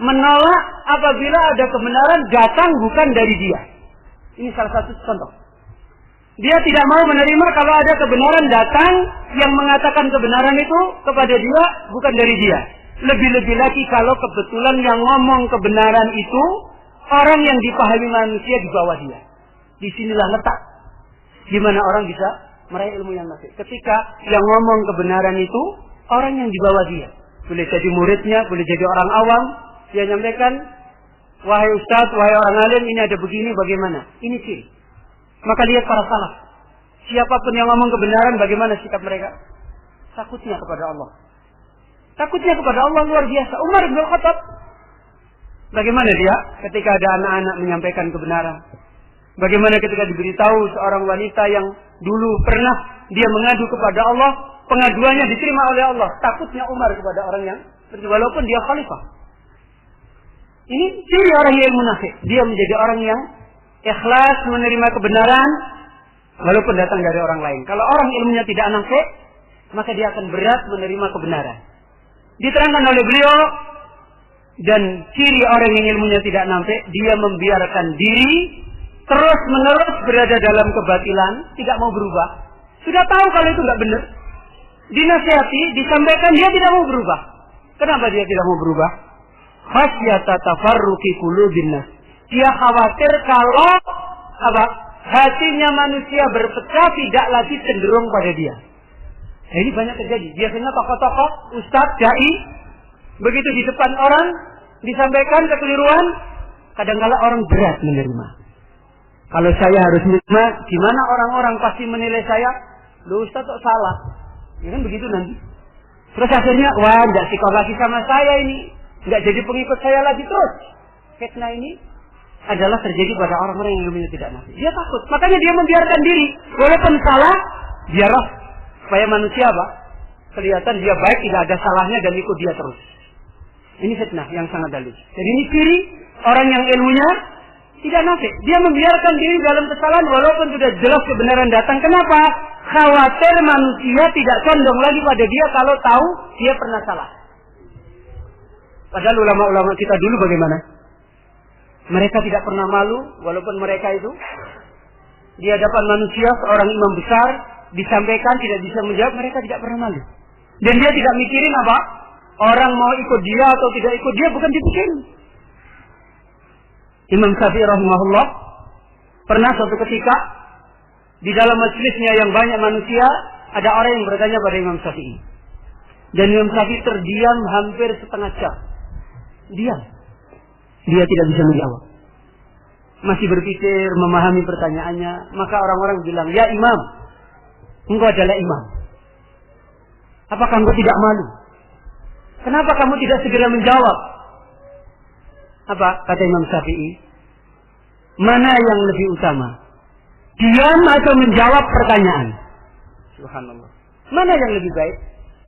menolak apabila ada kebenaran datang bukan dari dia. Ini salah satu contoh. Dia tidak mau menerima kalau ada kebenaran datang yang mengatakan kebenaran itu kepada dia bukan dari dia. Lebih-lebih lagi kalau kebetulan yang ngomong kebenaran itu orang yang dipahami manusia di bawah dia. Disinilah letak di mana orang bisa meraih ilmu yang nafi'. Ketika yang ngomong kebenaran itu orang yang di bawah dia. Boleh jadi muridnya, boleh jadi orang awam. Dia nyampaikan, wahai ustaz, wahai orang alim, ini ada begini, bagaimana? Ini ciri. Maka lihat para salaf. Siapapun yang ngomong kebenaran, bagaimana sikap mereka? Takutnya kepada Allah. Takutnya kepada Allah luar biasa. Umar bin Khattab, bagaimana dia ketika ada anak-anak menyampaikan kebenaran? Bagaimana ketika diberitahu seorang wanita yang dulu pernah dia mengadu kepada Allah, pengaduannya diterima oleh Allah. Takutnya Umar kepada orang yang walaupun dia khalifah. Ini ciri orang yang munafik. Dia menjadi orang yang ikhlas menerima kebenaran walaupun datang dari orang lain. Kalau orang ilmunya tidak nafik, maka dia akan berat menerima kebenaran. Diterangkan oleh beliau, dan ciri orang yang ilmunya tidak nafik, dia membiarkan diri terus menerus berada dalam kebatilan, tidak mau berubah. Sudah tahu kalau itu tidak benar, dinasihati, disampaikan, dia tidak mau berubah. Kenapa dia tidak mau berubah? Khasyata tafarruqi qulubin nas. Dia khawatir kalau hatinya manusia berpecah, tidak lagi cenderung pada dia. Nah, ini banyak terjadi. Biasanya tokoh-tokoh, ustadz, dai, begitu di depan orang disampaikan kekeliruan, kadang-kala orang berat menerima. Kalau saya harus menerima, gimana orang-orang pasti menilai saya? Loh, ustadz kok salah? Ya kan begitu nanti. Terus akhirnya, wah, tidak sikap lagi sama saya ini, tidak jadi pengikut saya lagi terus. Fitnah ini adalah terjadi pada orang-orang yang ilmunya tidak nafi. Dia takut, makanya dia membiarkan diri, walaupun salah, biarlah supaya manusia kelihatan dia baik, tidak ada salahnya dan ikut dia terus. Ini fitnah yang sangat dalam. Jadi ini ciri orang yang ilmunya tidak nafi. Dia membiarkan diri dalam kesalahan walaupun sudah jelas kebenaran datang. Kenapa? Khawatir manusia tidak condong lagi pada dia kalau tahu dia pernah salah. Padahal ulama-ulama kita dulu bagaimana? Mereka tidak pernah malu walaupun mereka itu di hadapan manusia seorang imam besar disampaikan tidak bisa menjawab, mereka tidak pernah malu. Dan dia tidak mikirin apa? Orang mau ikut dia atau tidak ikut dia, bukan dipikirin. Imam Syafi'i rahimahullah pernah suatu ketika di dalam majelisnya yang banyak manusia, ada orang yang bertanya pada Imam Syafi'i. Dan Imam Syafi'i terdiam hampir setengah jam. Diam. Dia tidak bisa menjawab. Masih berpikir, memahami pertanyaannya. Maka orang-orang bilang, ya imam, engkau adalah imam. Apakah engkau tidak malu? Kenapa kamu tidak segera menjawab? Apa kata Imam Syafi'i? Mana yang lebih utama? Diam atau menjawab pertanyaan? Subhanallah. Mana yang lebih baik?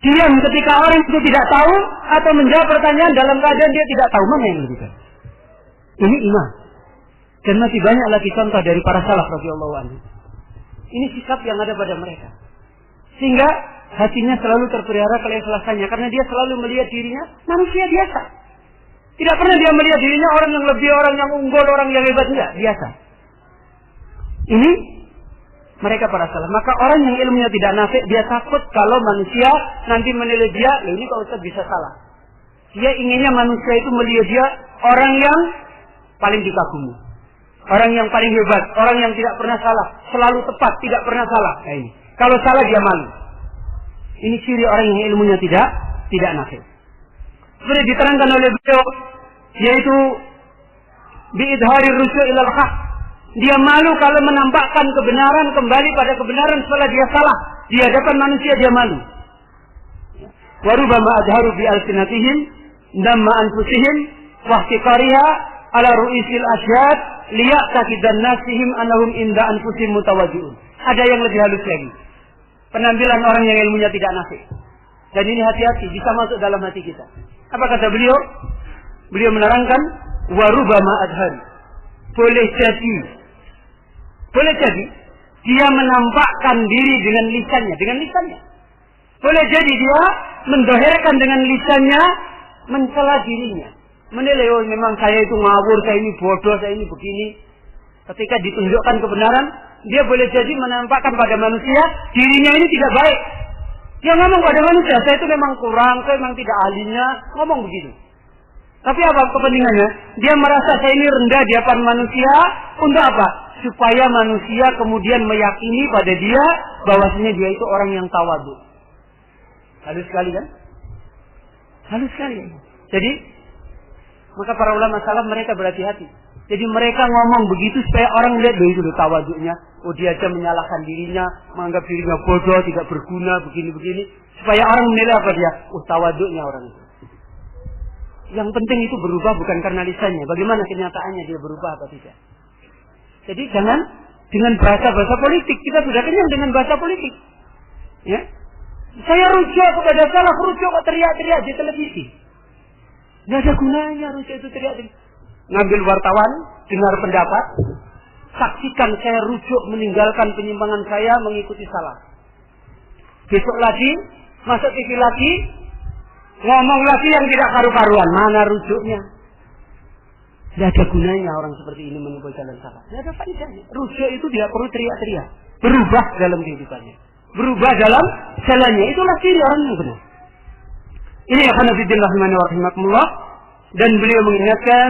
Diam ketika orang itu tidak tahu atau menjawab pertanyaan dalam keadaan dia tidak tahu? Mana yang lebih baik? Ini imam. Dan masih banyak lagi contoh dari para salaf radhiyallahu anhu. Ini sikap yang ada pada mereka. Sehingga hatinya selalu terpelihara keikhlasannya karena dia selalu melihat dirinya manusia biasa. Tidak pernah dia melihat dirinya orang yang lebih, orang yang unggul, orang yang hebat, tidak, biasa. Ini Mereka para salaf. Maka orang yang ilmunya tidak nafi, dia takut kalau manusia nanti menilai dia, ini kalau Ustaz bisa salah. Dia inginnya manusia itu melihat dia orang yang paling dikagumi. Orang yang paling hebat, orang yang tidak pernah salah, selalu tepat, tidak pernah salah. Nah, ini. Kalau salah dia malu. Ini ciri orang yang ilmunya tidak nafi. Seperti diterangkan oleh beliau, yaitu biidhari ruju' ilal haq. Dia malu kalau menampakkan kebenaran kembali pada kebenaran setelah dia salah. Di hadapan manusia dia malu. Wa rubbama adharu bi alsinatihim damma anfusihim wa ihtiqariha ala ru'isil asyad liya'taqidan nasihim annahum inda anfusihim mutawajji'un. Ada yang lebih halus lagi. Penampilan orang yang ilmunya tidak nafi. Dan ini hati-hati, bisa masuk dalam hati kita. Apa kata beliau? Beliau menerangkan wa rubbama adharu. Boleh jadi dia menampakkan diri dengan lisannya. Boleh jadi dia mendohirkan dengan lisannya, mencela dirinya, menilai, oh memang saya itu ngawur, saya ini bodoh, saya ini begini. Ketika ditunjukkan kebenaran, dia boleh jadi menampakkan pada manusia dirinya ini tidak baik. Dia ngomong pada manusia, saya itu memang kurang, saya memang tidak ahlinya, ngomong begitu. Tapi apa kepentingannya? Dia merasa saya ini rendah di hadapan manusia. Untuk apa? Supaya manusia kemudian meyakini pada dia bahwasanya dia itu orang yang tawadhu. Halus sekali kan? Halus sekali. Jadi, maka para ulama salaf mereka berhati-hati. Jadi mereka ngomong begitu supaya orang lihat bahwa itu tawadhunya. Oh dia aja menyalahkan dirinya, menganggap dirinya bodoh, tidak berguna, begini-begini. Supaya orang menilai apa dia? Oh tawadhunya orang itu. Yang penting itu berubah bukan karena lisannya. Bagaimana kenyataannya dia berubah atau tidak. Jadi jangan dengan bahasa-bahasa politik. Kita sudah kenyang dengan bahasa politik. Ya, saya rujuk kepada salah, rujuk kok teriak-teriak di televisi. Tidak ada gunanya rujuk itu teriak-teriak. Ngambil wartawan, dengar pendapat, saksikan saya rujuk meninggalkan penyimpangan saya mengikuti salah. Besok lagi, masuk TV lagi, ngomong lagi yang tidak karu-karuan. Mana rujuknya? Tidak ada gunanya orang seperti ini menempuh jalan salah. Tidak ada faedahnya. Rujuk itu tidak perlu teriak-teriak. Berubah dalam kehidupannya. Berubah dalam jalannya. Itulah ciri orang yang benar. Ini ya khanafiddin rahimani wa rahimakumullah. Dan beliau mengingatkan,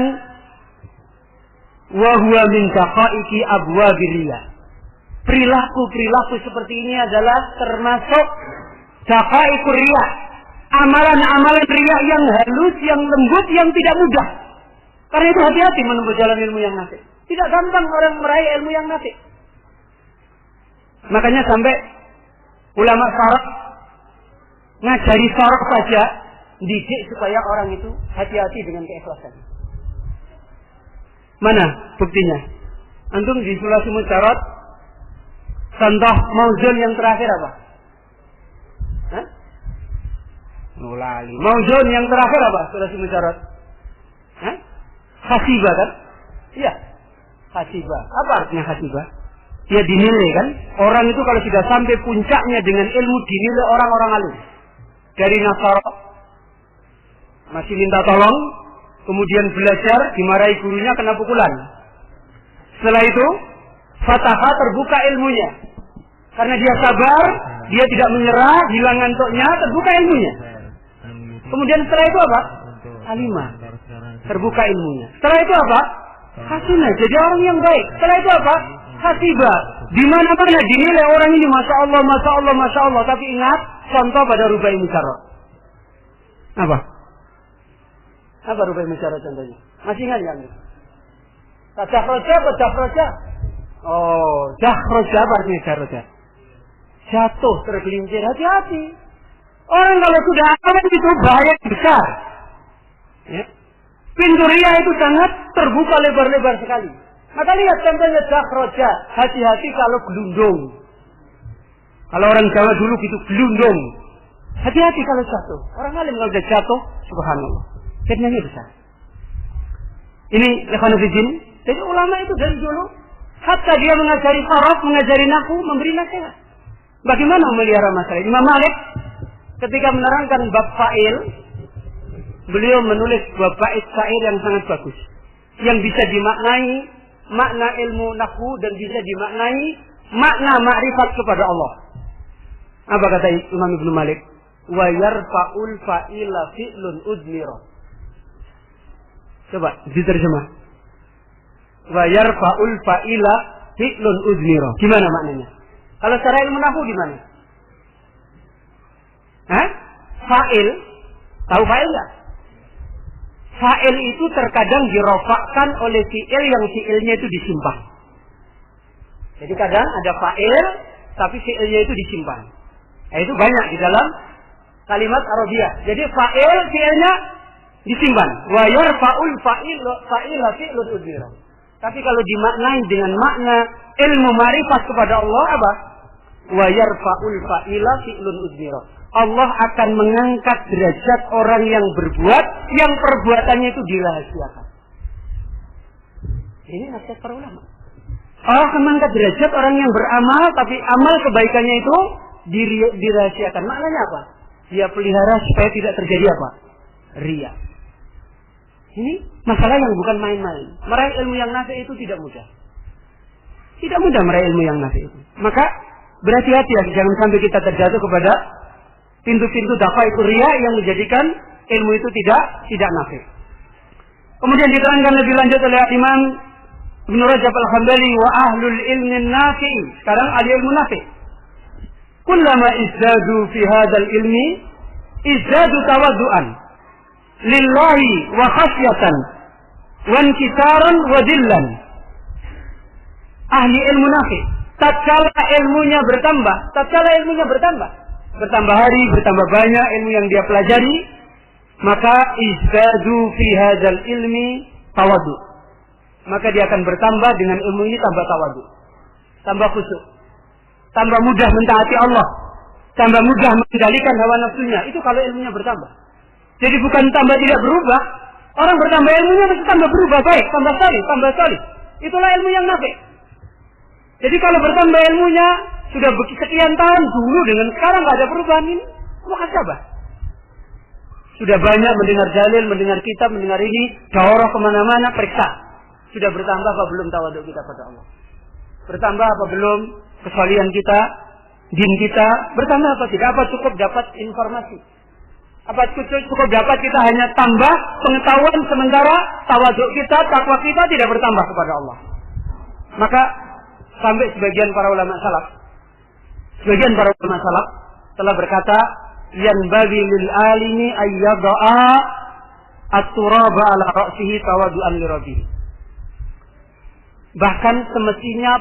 wa huwa min daqaiqi abwabir riya. Perilaku-perilaku seperti ini adalah termasuk daqaiqur riya. Amalan-amalan riya yang halus, yang lembut, yang tidak mudah. Karena itu hati-hati menempuh jalan ilmu yang nafi. Tidak gampang orang meraih ilmu yang nafi. Makanya sampai ulama syarah ngajari syarah saja, didik supaya orang itu hati-hati dengan keikhlasan. Mana buktinya? Antum di sulasi mujarad, contoh mauzun yang terakhir apa? Hah? Mulali. Mauzun yang terakhir apa? Sulasi mujarad. Hah? Hasibah kan? Iya. Hasibah. Apa artinya hasibah? Dia dinilai kan? Orang itu kalau sudah sampai puncaknya dengan ilmu dinilai orang-orang alim. Dari Nasara masih minta tolong, kemudian belajar, dimarahi gurunya, kena pukulan. Setelah itu, fataha, terbuka ilmunya. Karena dia sabar, dia tidak menyerah, hilang ngantuknya, terbuka ilmunya. Kemudian setelah itu apa? Alimah. Terbuka ilmunya. Setelah itu apa? Hasanah. Jadi orang yang baik. Setelah itu apa? Hasibah. Di mana-mana dinilai orang ini masya Allah, masya Allah, masya Allah. Tapi ingat, contoh pada Rubai Musyarat. Apa? Apa Rubai Musyarat contohnya? Masih ingat ya? Jahroja. Oh, jahroja artinya jahroja. Jatuh, tergelincir, hati-hati. Orang kalau sudah awam itu bahaya besar. Ya. Pintu riya itu sangat terbuka lebar-lebar sekali. Maka lihat contohnya jahroja. Hati-hati kalau gelundung. Kalau orang Jawa dulu gitu gelundung. Hati-hati kalau jatuh. Orang alim kalau sudah jatuh, subhanallah. Fitnahnya besar. Ini ikhwanuddin. Jadi ulama itu dari dulu, hatta dia mengajari saraf, mengajari nahwu, memberi nasihat. Bagaimana memelihara masalah? Imam Malik ketika menerangkan bab fa'il, beliau menulis bab bait syair yang sangat bagus, yang bisa dimaknai makna ilmu nahwu dan bisa dimaknai makna ma'rifat kepada Allah. Apa kata Imam Ibnu Malik? Wa yarfa'ul fa'ila fi'lun udmira. Coba diterjemah. Wa yarfa'ul fa'ila fi'lun udmira. Gimana maknanya? Kalau secara ilmu nahwu gimana? Fa'il, tahu fa'il enggak? Fa'il itu terkadang dirofakkan oleh fi'il yang fi'ilnya itu disimpan. Jadi kadang ada fa'il, tapi fi'ilnya itu disimpan. Nah, itu banyak di dalam kalimat Arabiyah. Jadi fa'il, fi'ilnya disimpan. Wa yarfa'ul fa'ila fi'lun udmira. Tapi kalau dimaknai dengan makna ilmu ma'rifat kepada Allah apa? Wa yarfa'ul fa'ila fi'lun udmira. Allah akan mengangkat derajat orang yang berbuat, yang perbuatannya itu dirahasiakan. Ini nasihat para ulama. Allah akan mengangkat derajat orang yang beramal, tapi amal kebaikannya itu dirahasiakan. Maknanya apa? Dia pelihara supaya tidak terjadi apa? Riya. Ini masalah yang bukan main-main. Meraih ilmu yang nafi itu tidak mudah. Tidak mudah meraih ilmu yang nafi itu. Maka berhati-hati ya, jangan sampai kita terjatuh kepada pintu-pintu dafaiqu riya yang menjadikan ilmu itu tidak nafi. Kemudian diterangkan lebih lanjut oleh Imam Ibnu Rajab Al-Hambali wa ahlul ilmi nafi. Sekarang ahli ilmu nafi. Kullama izdadu fi hadzal ilmi izdadu tawaddu'an lillahi wa khasyatan wa inkisaran wa dhillan. Ahli ilmu nafi, tatkala ilmunya bertambah, bertambah hari, bertambah banyak ilmu yang dia pelajari, maka izdadu fi hadzal ilmi tawaddu. Maka dia akan bertambah dengan ilmu ini, tambah tawaddu, tambah khusyuk, tambah mudah mentaati Allah, tambah mudah mengendalikan hawa nafsunya. Itu kalau ilmunya bertambah. Jadi bukan tambah tidak berubah. Orang bertambah ilmunya mesti tambah berubah, baik, tambah salih. Itulah ilmu yang nafi. Jadi kalau bertambah ilmunya sudah sekian tahun dulu dengan sekarang nggak ada perubahan ini, muhasabah. Sudah banyak mendengar dalil, mendengar kitab, mendengar ini, daurah kemana-mana, periksa. Sudah bertambah apa belum tawaduk kita pada Allah? Bertambah apa belum kesalihan kita, din kita? Bertambah apa tidak? Apa cukup dapat informasi? Apa cukup dapat kita hanya tambah pengetahuan sementara tawaduk kita, takwa kita tidak bertambah kepada Allah? Maka sampai sebagian para ulama salaf telah berkata, yanbaghi lil alimi ayyada'a at-turaba ala ra'sihi tawadu'an li rabbih. Bahkan semestinya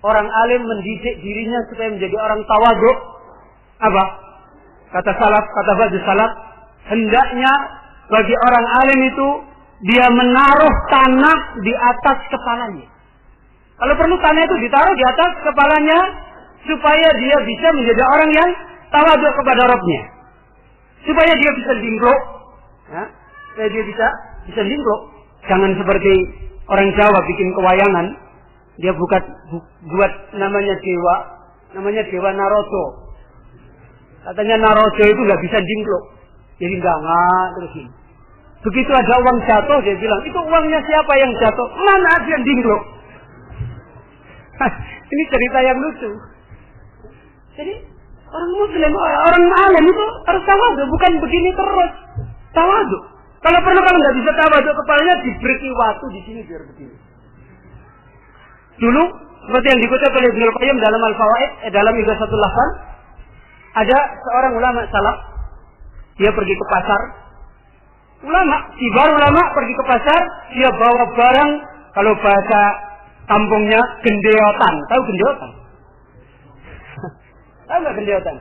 orang alim mendidik dirinya supaya menjadi orang tawaduk. Apa? Kata ba'du salaf, hendaknya bagi orang alim itu dia menaruh tanah di atas kepalanya. Kalau perlu tanah itu ditaruh di atas kepalanya supaya dia bisa menjadi orang yang tawaduk kepada Rabbnya. Supaya dia bisa limplok. Ya, supaya dia bisa limplok. Jangan seperti orang Jawa bikin kewayangan, dia buat namanya dewa Naroto. Katanya Naroto itu nggak bisa limplok. Jadi enggak terus ini. Begitu ada uang jatuh, dia bilang, itu uangnya siapa yang jatuh? Mana ada yang limplok? Ini cerita yang lucu. Jadi orang muslim, orang alim itu harus tawaduk, bukan begini terus. Tawaduk. Kalau nggak bisa tawaduk, kepalanya diberi waktu di sini biar begini. Dulu seperti yang dikutip oleh Ibnu Qayyim dalam Al-Fawaid, dalam Ighasatul Lahfan, ada seorang ulama salaf, dia pergi ke pasar. Kibar ulama pergi ke pasar, dia bawa barang, kalau bahasa kampungnya gendeotan. Tahu gendeotan? Tahu nggak gendeotan?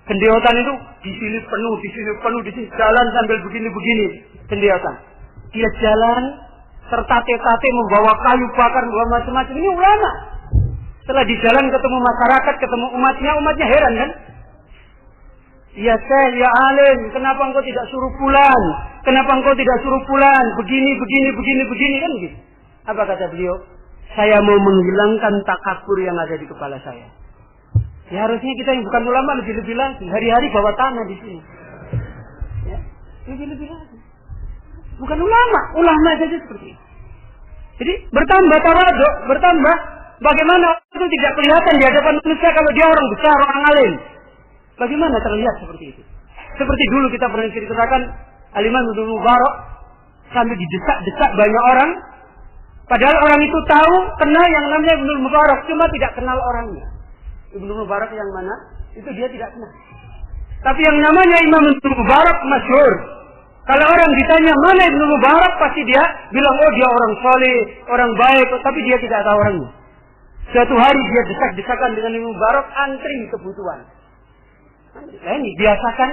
Gendeotan itu di sini penuh, di sini jalan sambil begini. Gendeotan. Dia jalan tertate-tate membawa kayu bakar, membawa macam-macam. Ini ulama. Setelah di jalan ketemu masyarakat, ketemu umatnya heran kan? Ya Syekh, ya alim, kenapa engkau tidak suruh pulang? Kenapa engkau tidak suruh pulang? Begini kan gitu. Apa kata beliau? Saya mau menghilangkan takabur yang ada di kepala saya. Ya harusnya kita yang bukan ulama lebih-lebih lagi. Hari-hari bawa tanah di sini. Ya, lebih-lebih lagi. Bukan ulama saja seperti itu. Jadi bertambah tawaduk, bertambah bagaimana itu itu tidak kelihatan di hadapan manusia kalau dia orang besar, orang alim. Bagaimana terlihat seperti itu? Seperti dulu kita pernah ceritakan Al-Imam Ibnu Mubarak sampai didesak-desak banyak orang. Padahal orang itu tahu, kenal yang namanya Ibnu Mubarak, cuma tidak kenal orangnya. Ibnu Mubarak yang mana? Itu dia tidak kenal. Tapi yang namanya Imam Ibnu Mubarak masyhur. Kalau orang ditanya mana Ibnu Mubarak, pasti dia bilang, oh dia orang soleh, orang baik, tapi dia tidak tahu orangnya. Suatu hari dia desak-desakan dengan Ibnu Mubarak, antri kebutuhan. Nah ini, biasakan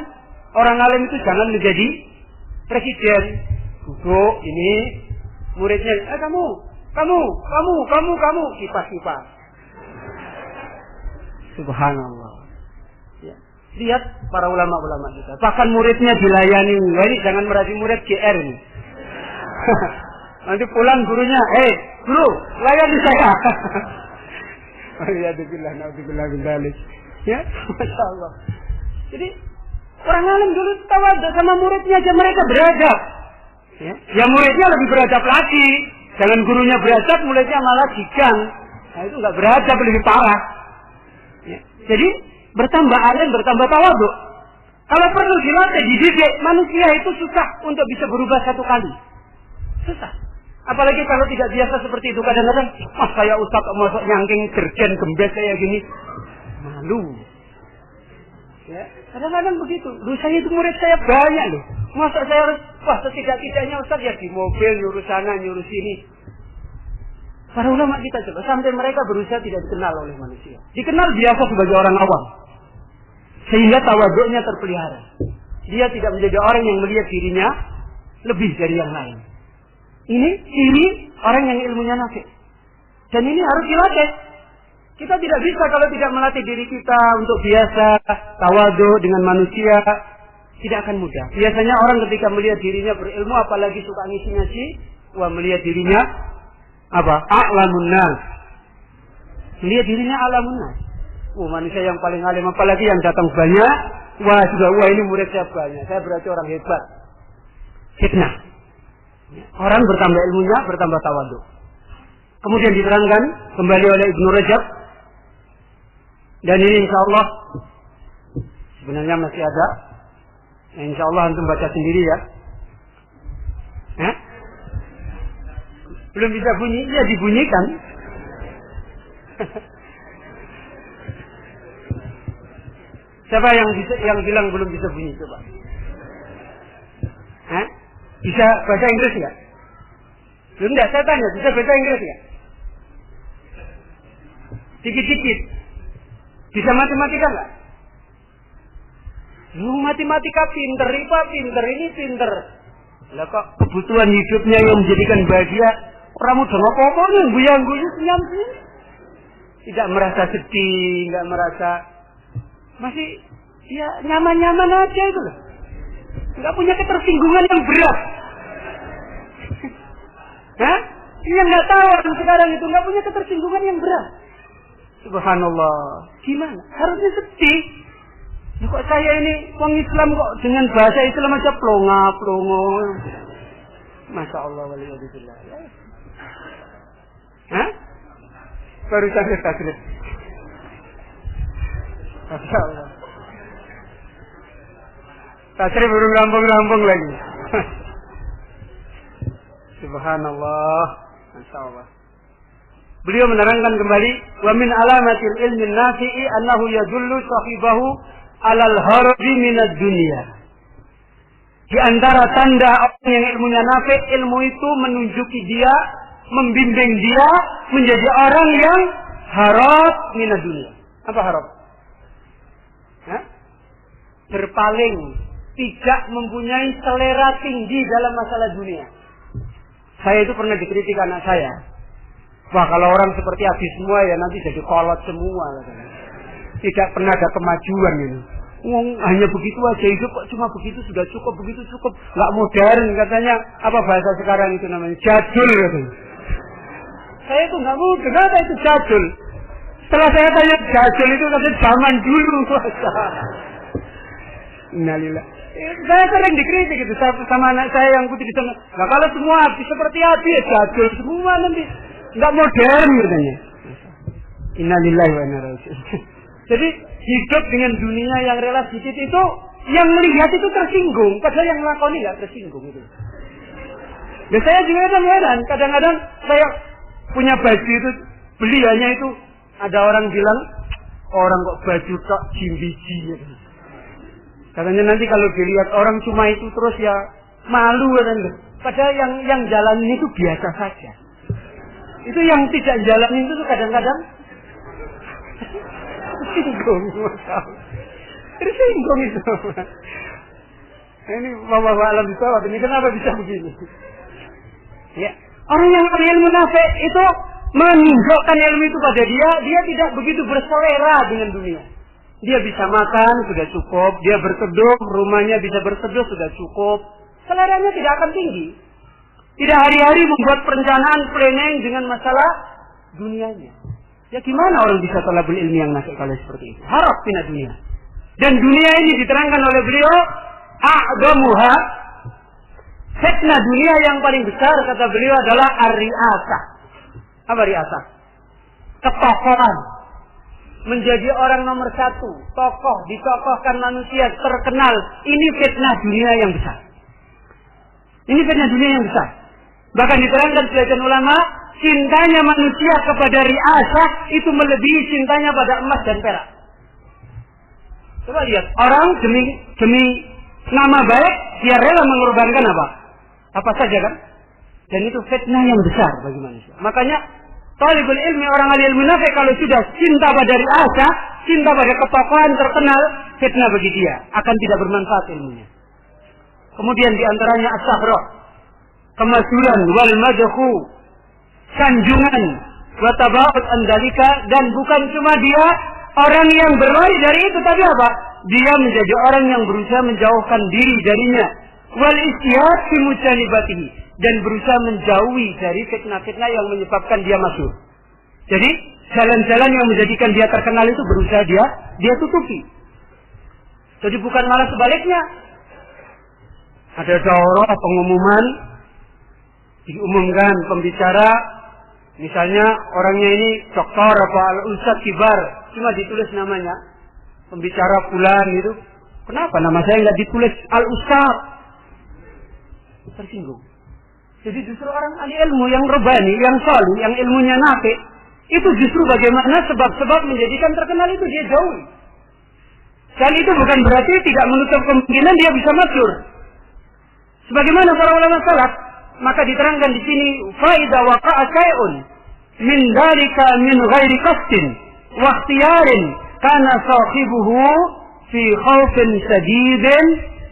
orang alim itu jangan menjadi presiden. Duduk, ini muridnya, kamu, kipas. Subhanallah. Ya. Lihat para ulama-ulama kita. Bahkan muridnya dilayani. Wah, ini jangan merasa murid GR ini. Nanti pulang gurunya, guru, layani saya. Alhamdulillah, ya, Masya Allah. Jadi orang alim dulu tawadhu sama muridnya aja mereka beradab. Ya muridnya lebih beradab lagi. Jangan gurunya beradab, muridnya malah jigang. Nah itu nggak beradab, lebih parah. Ya. Jadi bertambah alim, bertambah tawadhu. Kalau perlu dilatih, dididik, manusia itu susah untuk bisa berubah satu kali. Susah. Apalagi kalau tidak biasa seperti itu. Kadang-kadang, saya ustaz masuk nyangking gerjen gembes kayak gini. Malu. Ya, kadang-kadang begitu. Saya itu murid saya banyak loh. Masa saya harus, setidak-tidaknya ustaz ya di mobil, nyuruh sana, nyuruh sini. Para ulama kita coba, sampai mereka berusaha tidak dikenal oleh manusia. Dikenal biasa sebagai orang awam. Sehingga tawaduknya terpelihara. Dia tidak menjadi orang yang melihat dirinya lebih dari yang lain. Ini ciri orang yang ilmunya nafi'. Dan ini harus dilatih. Kita tidak bisa kalau tidak melatih diri kita untuk biasa tawadhu dengan manusia, tidak akan mudah. Biasanya orang ketika melihat dirinya berilmu, apalagi suka ngisi-ngisi, melihat dirinya a'lamun nas. Melihat dirinya a'lamun nas. Manusia yang paling alim, apalagi yang datang banyak, ini murid saya banyak, saya berarti orang hebat. Fitnah. Orang bertambah ilmunya, bertambah tawadhu. Kemudian diterangkan kembali oleh Ibnu Rajab. Dan ini insya Allah sebenarnya masih ada. Insya Allah antum baca sendiri ya. Belum bisa bunyi, ya dibunyikan. Siapa yang bilang belum bisa bunyi coba? Bisa bahasa Inggris nggak? Enggak, saya tanya, bisa bahasa Inggris nggak? Dikit-dikit. Bisa matematika nggak? Matematika pinter, IPA pinter, ini pinter. Lah kok kebutuhan hidupnya yang menjadikan bahagia, orang muda apa-apa nih, guyang-guyu senyum. Tidak merasa sedih, nggak merasa, masih ya nyaman-nyaman aja itu loh. Nggak punya ketersinggungan yang berat. Yang nggak tahu orang sekarang itu nggak punya ketersinggungan yang berat. Subhanallah. Gimana? Harusnya sedih. Kok saya ini orang Islam kok dengan bahasa Islam aja plonga-plongo. Masya Allah, waliyadzubillah. Baru saja tasrif. Masya Allah. Tasrif baru rampung-rampung lagi. Subhanallah. Masya Allah. Beliau menerangkan kembali, wa min alamatil ilmin nafi'i annahu yadullu sahibahu alal harbi minad dunya. Di antara tanda orang yang ilmunya nafi', ilmu itu menunjuki dia, membimbing dia menjadi orang yang harab minad dunya. Apa harab? Berpaling, tidak mempunyai selera tinggi dalam masalah dunia. Saya itu pernah dikritik anak saya. Wah, kalau orang seperti habis semua ya nanti jadi kolot semua. Tidak pernah ada kemajuan ini. Hanya begitu aja hidup kok, cuma begitu sudah cukup, begitu cukup. Nggak modern katanya. Apa bahasa sekarang itu namanya? Jadul katanya. Saya itu nggak mau, kenapa itu jadul? Setelah saya tanya jadul itu katanya zaman dulu. Innalillah. Saya sering dikritik gitu sama anak saya yang putih di sana. Nah kalau semua habis seperti habis ya jadul semua nanti. Nggak modern katanya. Innalillahi wa inna ilaihi raji'un. Jadi hidup dengan dunia yang relatif itu, yang melihat itu tersinggung, padahal yang melakoni nggak tersinggung itu. Dan saya juga heran, kadang-kadang saya punya baju itu, beli hanya itu, ada orang bilang, orang kok baju kok jimbiji gitu. Katanya nanti kalau dilihat orang cuma itu terus ya malu kan. Padahal yang jalanin itu biasa saja. Itu yang tidak jalanin itu kadang-kadang tersinggung. Tersinggung itu. Ini bapak alam bisawab ini kenapa bisa begini? Ya, orang yang ilmu nafik itu menunjukkan ilmu itu pada dia tidak begitu berselera dengan dunia. Dia bisa makan sudah cukup, dia berteduh, rumahnya bisa berteduh sudah cukup. Seleranya tidak akan tinggi. Tidak hari-hari membuat perencanaan planning dengan masalah dunianya. Ya gimana orang bisa talabul ilmi yang nafik kalau seperti itu? Harap pindah dunia. Dan dunia ini diterangkan oleh beliau, a'damuha, fitnah dunia yang paling besar kata beliau adalah ar-ri'asah. Apa ri'asah? Ketokohan. Menjadi orang nomor satu, tokoh, ditokohkan manusia terkenal. Ini fitnah dunia yang besar. Ini fitnah dunia yang besar. Bahkan diterangkan sebagian ulama, cintanya manusia kepada ri'asah itu melebihi cintanya pada emas dan perak. Coba lihat, orang demi nama baik, dia rela mengorbankan apa? Apa saja kan? Dan itu fitnah yang besar bagi manusia. Makanya talibul ilmi, orang ahli ilmu nafik kalau sudah cinta pada ri'asah, cinta pada ketokohan terkenal, fitnah bagi dia akan tidak bermanfaat ilmunya. Kemudian diantaranya as-sahrah, kemasyhuran wal madhu, sanjungan wa tabaud andalika, dan bukan cuma dia orang yang berlari dari itu, tapi apa? Dia menjadi orang yang berusaha menjauhkan diri darinya. Wal istihad fi mujanibatihi, dan berusaha menjauhi dari fitnah-fitnah yang menyebabkan dia masyhur. Jadi jalan-jalan yang menjadikan dia terkenal itu berusaha dia tutupi. Jadi bukan malah sebaliknya. Ada daurah pengumuman, diumumkan pembicara, misalnya orangnya ini doktor apa al-ustad kibar, cuma ditulis namanya, pembicara fulan itu. Kenapa nama saya nggak ditulis al-ustad? Tersinggung. Jadi justru orang ahli ilmu yang rebani, yang salih, yang ilmunya nafik, itu justru bagaimana sebab-sebab menjadikan terkenal itu dia jauhi. Dan itu bukan berarti tidak menutup kemungkinan dia bisa masyhur. Sebagaimana para ulama salaf, maka diterangkan di sini, fa idza waqa'a syai'un min dzalika min ghairi qasdin wa ikhtiyarin kana sahibuhu fi khaufin shadidin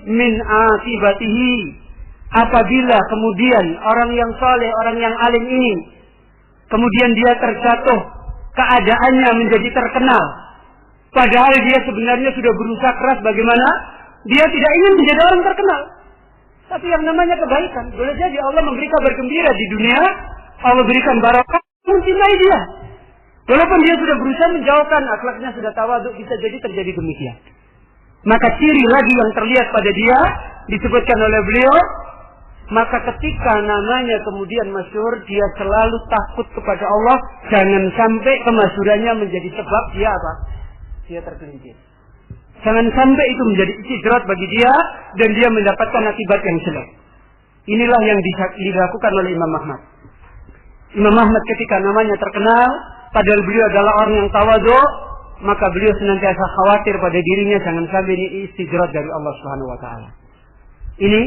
min akibatihi. Apabila kemudian orang yang saleh, orang yang alim ini, kemudian dia terjatuh, keadaannya menjadi terkenal, padahal dia sebenarnya sudah berusaha keras bagaimana, dia tidak ingin menjadi orang terkenal. Tapi yang namanya kebaikan, boleh jadi Allah memberi kabar gembira di dunia, Allah berikan barakah, mencintai dia. Walaupun dia sudah berusaha menjauhkan, akhlaknya sudah tawaduk, bisa jadi terjadi demikian. Maka ciri lagi yang terlihat pada dia, disebutkan oleh beliau, maka ketika namanya kemudian masyhur, dia selalu takut kepada Allah, jangan sampai kemasyhurannya menjadi sebab dia apa? Dia tergelincir. Jangan sampai itu menjadi istidrat bagi dia dan dia mendapatkan akibat yang jelek. Inilah yang dilakukan oleh Imam Ahmad. Imam Ahmad ketika namanya terkenal, padahal beliau adalah orang yang tawadhu, maka beliau senantiasa khawatir pada dirinya jangan sampai ini istidrat dari Allah Subhanahu wa taala. Ini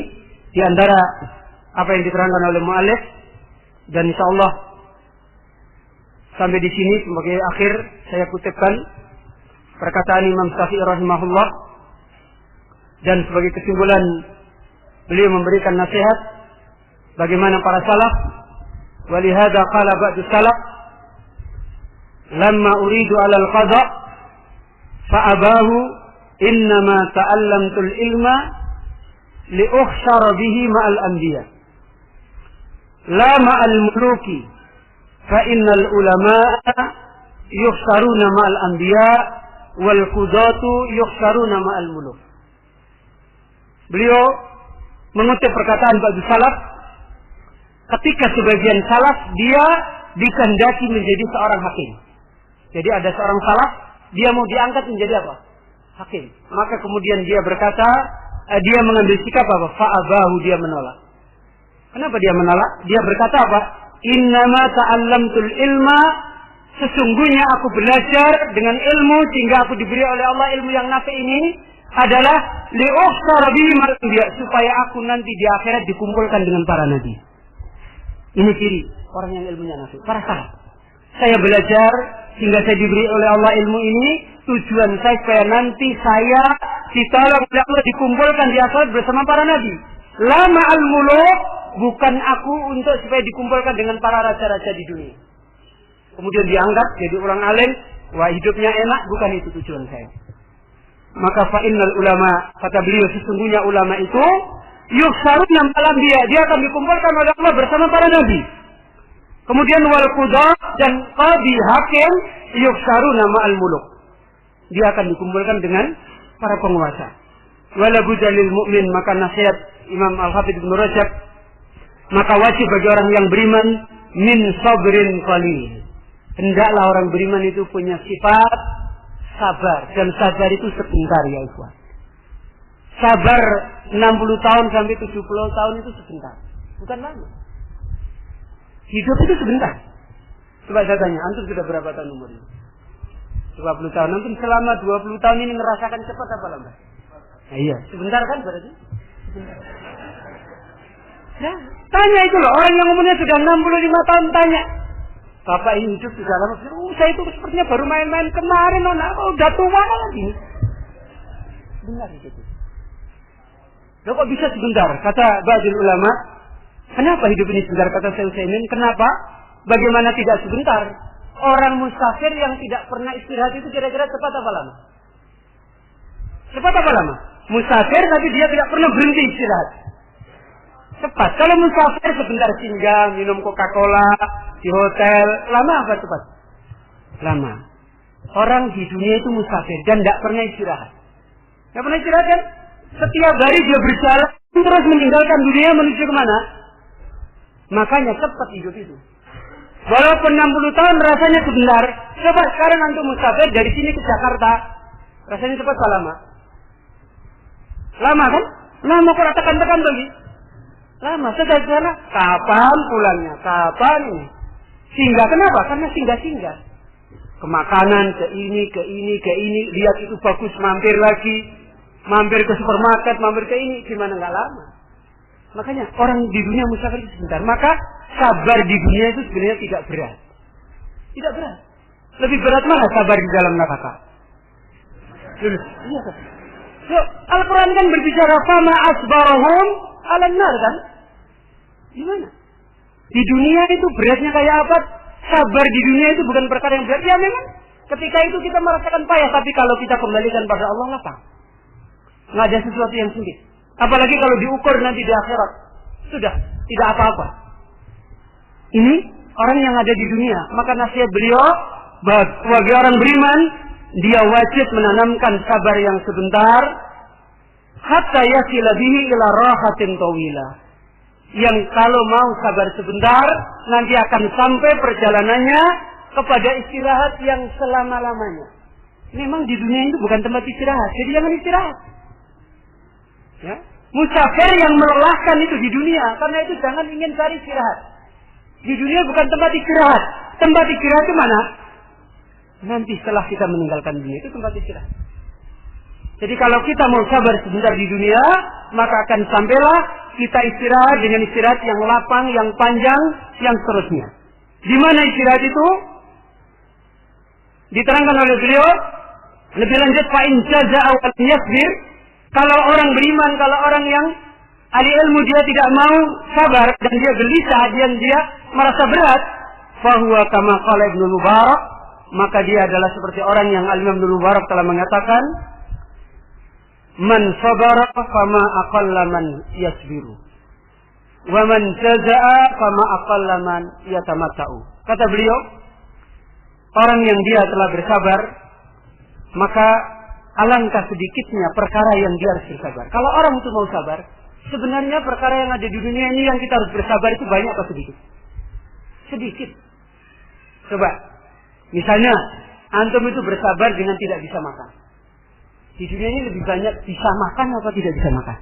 di antara apa yang diterangkan oleh muallif, dan insyaallah sampai di sini sebagai akhir saya kutipkan perkataan Imam Syafi'i rahimahullah, dan sebagai kesimpulan beliau memberikan nasihat bagaimana para salaf. Walihada qala ba'du salaf, lamma uridu 'ala al-qada fa abahu innama ta'allamtul ilma li ukhshara bihi ma'al anbiya la ma'al muluki fa innal ulama'a yukhsharuna ma'al anbiya wal qudatu yukhsharuna ma'al muluk. Beliau mengutip perkataan ba'du salaf, ketika sebagian salaf dia dikehendaki menjadi seorang hakim, Jadi ada seorang salaf, dia mau diangkat menjadi apa? Hakim. Maka kemudian dia berkata, dia mengambil sikap apa? Fa'abahu, dia menolak. Kenapa dia menolak? Dia berkata apa? Innama ta'allamtul ilma, sesungguhnya aku belajar dengan ilmu sehingga aku diberi oleh Allah ilmu yang nafi ini adalah li'ukhsar bihi mar'iyya, supaya aku nanti di akhirat dikumpulkan dengan para nabi. Ini ciri orang yang ilmunya nafi. Para salaf. Saya belajar sehingga saya diberi oleh Allah ilmu ini, tujuan saya supaya nanti saya ditolong oleh Allah dikumpulkan di akhirat bersama para nabi. Lama al-muluk, bukan aku untuk supaya dikumpulkan dengan para raja-raja di dunia. Kemudian dianggap jadi orang alim, wah hidupnya enak, bukan itu tujuan saya. Maka fa'innal ulama, kata beliau, sesungguhnya ulama itu yukhsaruna ma'al anbiya, dia akan dikumpulkan oleh Allah bersama para nabi. Kemudian wal qudha, dan qadi hakim yukhsaruna ma'al muluk, dia akan dikumpulkan dengan para penguasa. Wala budda lil mu'min, maka nasihat Imam Al-Hafidz Ibnu Rajab, maka wajib bagi orang yang beriman min sabrin qalil, hendaklah orang beriman itu punya sifat sabar, dan sabar itu sebentar ya ikhwan. Sabar 60 tahun sampai 70 tahun itu sebentar, bukan lama. Hidup itu sebentar. Coba saya tanya, antum sudah berapa tahun umurnya? 20 tahun. Antum selama 20 tahun ini merasakan cepat apa lambat? Nah, iya, sebentar kan berarti? Sebentar. Nah, tanya itu loh, orang yang umurnya sudah 65 tahun tanya, Bapak ini hidup sudah lama. Saya itu sepertinya baru main-main kemarin, udah tua lagi. Benar itu. Loh kok bisa sebentar? Kata ba'dul ulama, kenapa hidup ini sebentar? Kata Syekh Utsaimin, kenapa? Bagaimana tidak sebentar? Orang musafir yang tidak pernah istirahat itu kira-kira cepat apa lama? Cepat apa lama? Musafir tapi dia tidak pernah berhenti istirahat. Cepat. Kalau musafir sebentar singgah, minum Coca-Cola di hotel, lama apa cepat? Lama. Orang di dunia itu musafir dan tidak pernah istirahat. Tidak pernah istirahat kan? Setiap hari dia berjalan terus meninggalkan dunia menuju kemana? Makanya cepat hidup itu. Walaupun 60 tahun rasanya sebentar. Coba sekarang antum musafir dari sini ke Jakarta, rasanya cepat apa lama? Lama kan? Lama kok tekan-tekan lagi. Lama. Sudah sana, kapan pulangnya? Kapan ini? Singgah kenapa? Karena singgah-singgah. Ke makanan, ke ini. Lihat itu bagus, mampir lagi. Mampir ke supermarket, mampir ke ini. Gimana nggak lama? Makanya orang di dunia musafir itu sebentar. Maka sabar di dunia itu sebenarnya tidak berat. Tidak berat. Lebih berat mana sabar di dalam neraka? Iya kan? So, Al-Quran kan berbicara fama asbarahum alan nar kan? Gimana? Di dunia itu beratnya kayak apa? Sabar di dunia itu bukan perkara yang berat. Ya memang ketika itu kita merasakan payah. Tapi kalau kita kembalikan pada Allah lapang. Nggak ada sesuatu yang sulit. Apalagi kalau diukur nanti di akhirat. Sudah, tidak apa-apa. Ini orang yang ada di dunia. Maka nasihat beliau, bagi orang beriman, dia wajib menanamkan sabar yang sebentar. Hatta yasila bihi ila rahatin tawila. Yang kalau mau sabar sebentar, nanti akan sampai perjalanannya kepada istirahat yang selama-lamanya. Memang di dunia itu bukan tempat istirahat. Jadi jangan istirahat. Ya. Musafir yang melelahkan itu di dunia. Karena itu jangan ingin cari istirahat. Di dunia bukan tempat istirahat. Tempat istirahat itu mana? Nanti setelah kita meninggalkan dunia itu tempat istirahat. Jadi kalau kita mau sabar sebentar di dunia, maka akan sampailah kita istirahat dengan istirahat yang lapang, yang panjang, yang seterusnya. Di mana istirahat itu? Diterangkan oleh beliau lebih lanjut, fa in jaza'a wa yasbir. Kalau orang beriman, kalau orang yang ahli ilmu dia tidak mau sabar dan dia gelisah dan dia merasa berat, fa huwa kama qala Ibnu Mubarak, maka dia adalah seperti orang yang Al-Imam Ibnu Mubarak telah mengatakan, man sabara fama aqalla man yasbiru wa man jaza'a fama aqalla man yatamatta'u. Kata beliau, orang yang dia telah bersabar, maka alangkah sedikitnya perkara yang dia harus bersabar. Kalau orang itu mau sabar, sebenarnya perkara yang ada di dunia ini yang kita harus bersabar itu banyak atau sedikit? Sedikit. Coba, misalnya Antum itu bersabar dengan tidak bisa makan. Di dunia ini lebih banyak bisa makan atau tidak bisa makan?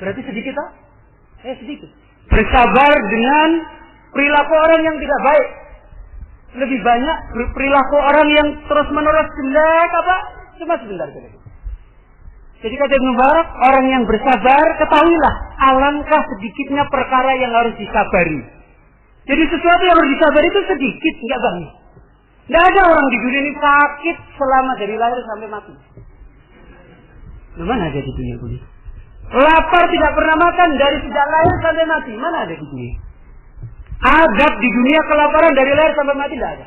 Berarti sedikit tak? Sedikit. Bersabar dengan perilaku orang yang tidak baik. Lebih banyak perilaku orang yang terus-menerus jelek apa? Cuma sebentar saja. Jadi kata Ibnu Mubarak, orang yang bersabar, ketahuilah alangkah sedikitnya perkara yang harus disabari. Jadi sesuatu yang harus disabari itu sedikit, enggak banyak. Tidak ada orang di dunia ini sakit selama dari lahir sampai mati. Mana ada di dunia ini? Lapar tidak pernah makan dari sejak lahir sampai mati. Mana ada di dunia? Adab di dunia kelaparan dari lahir sampai mati tidak ada.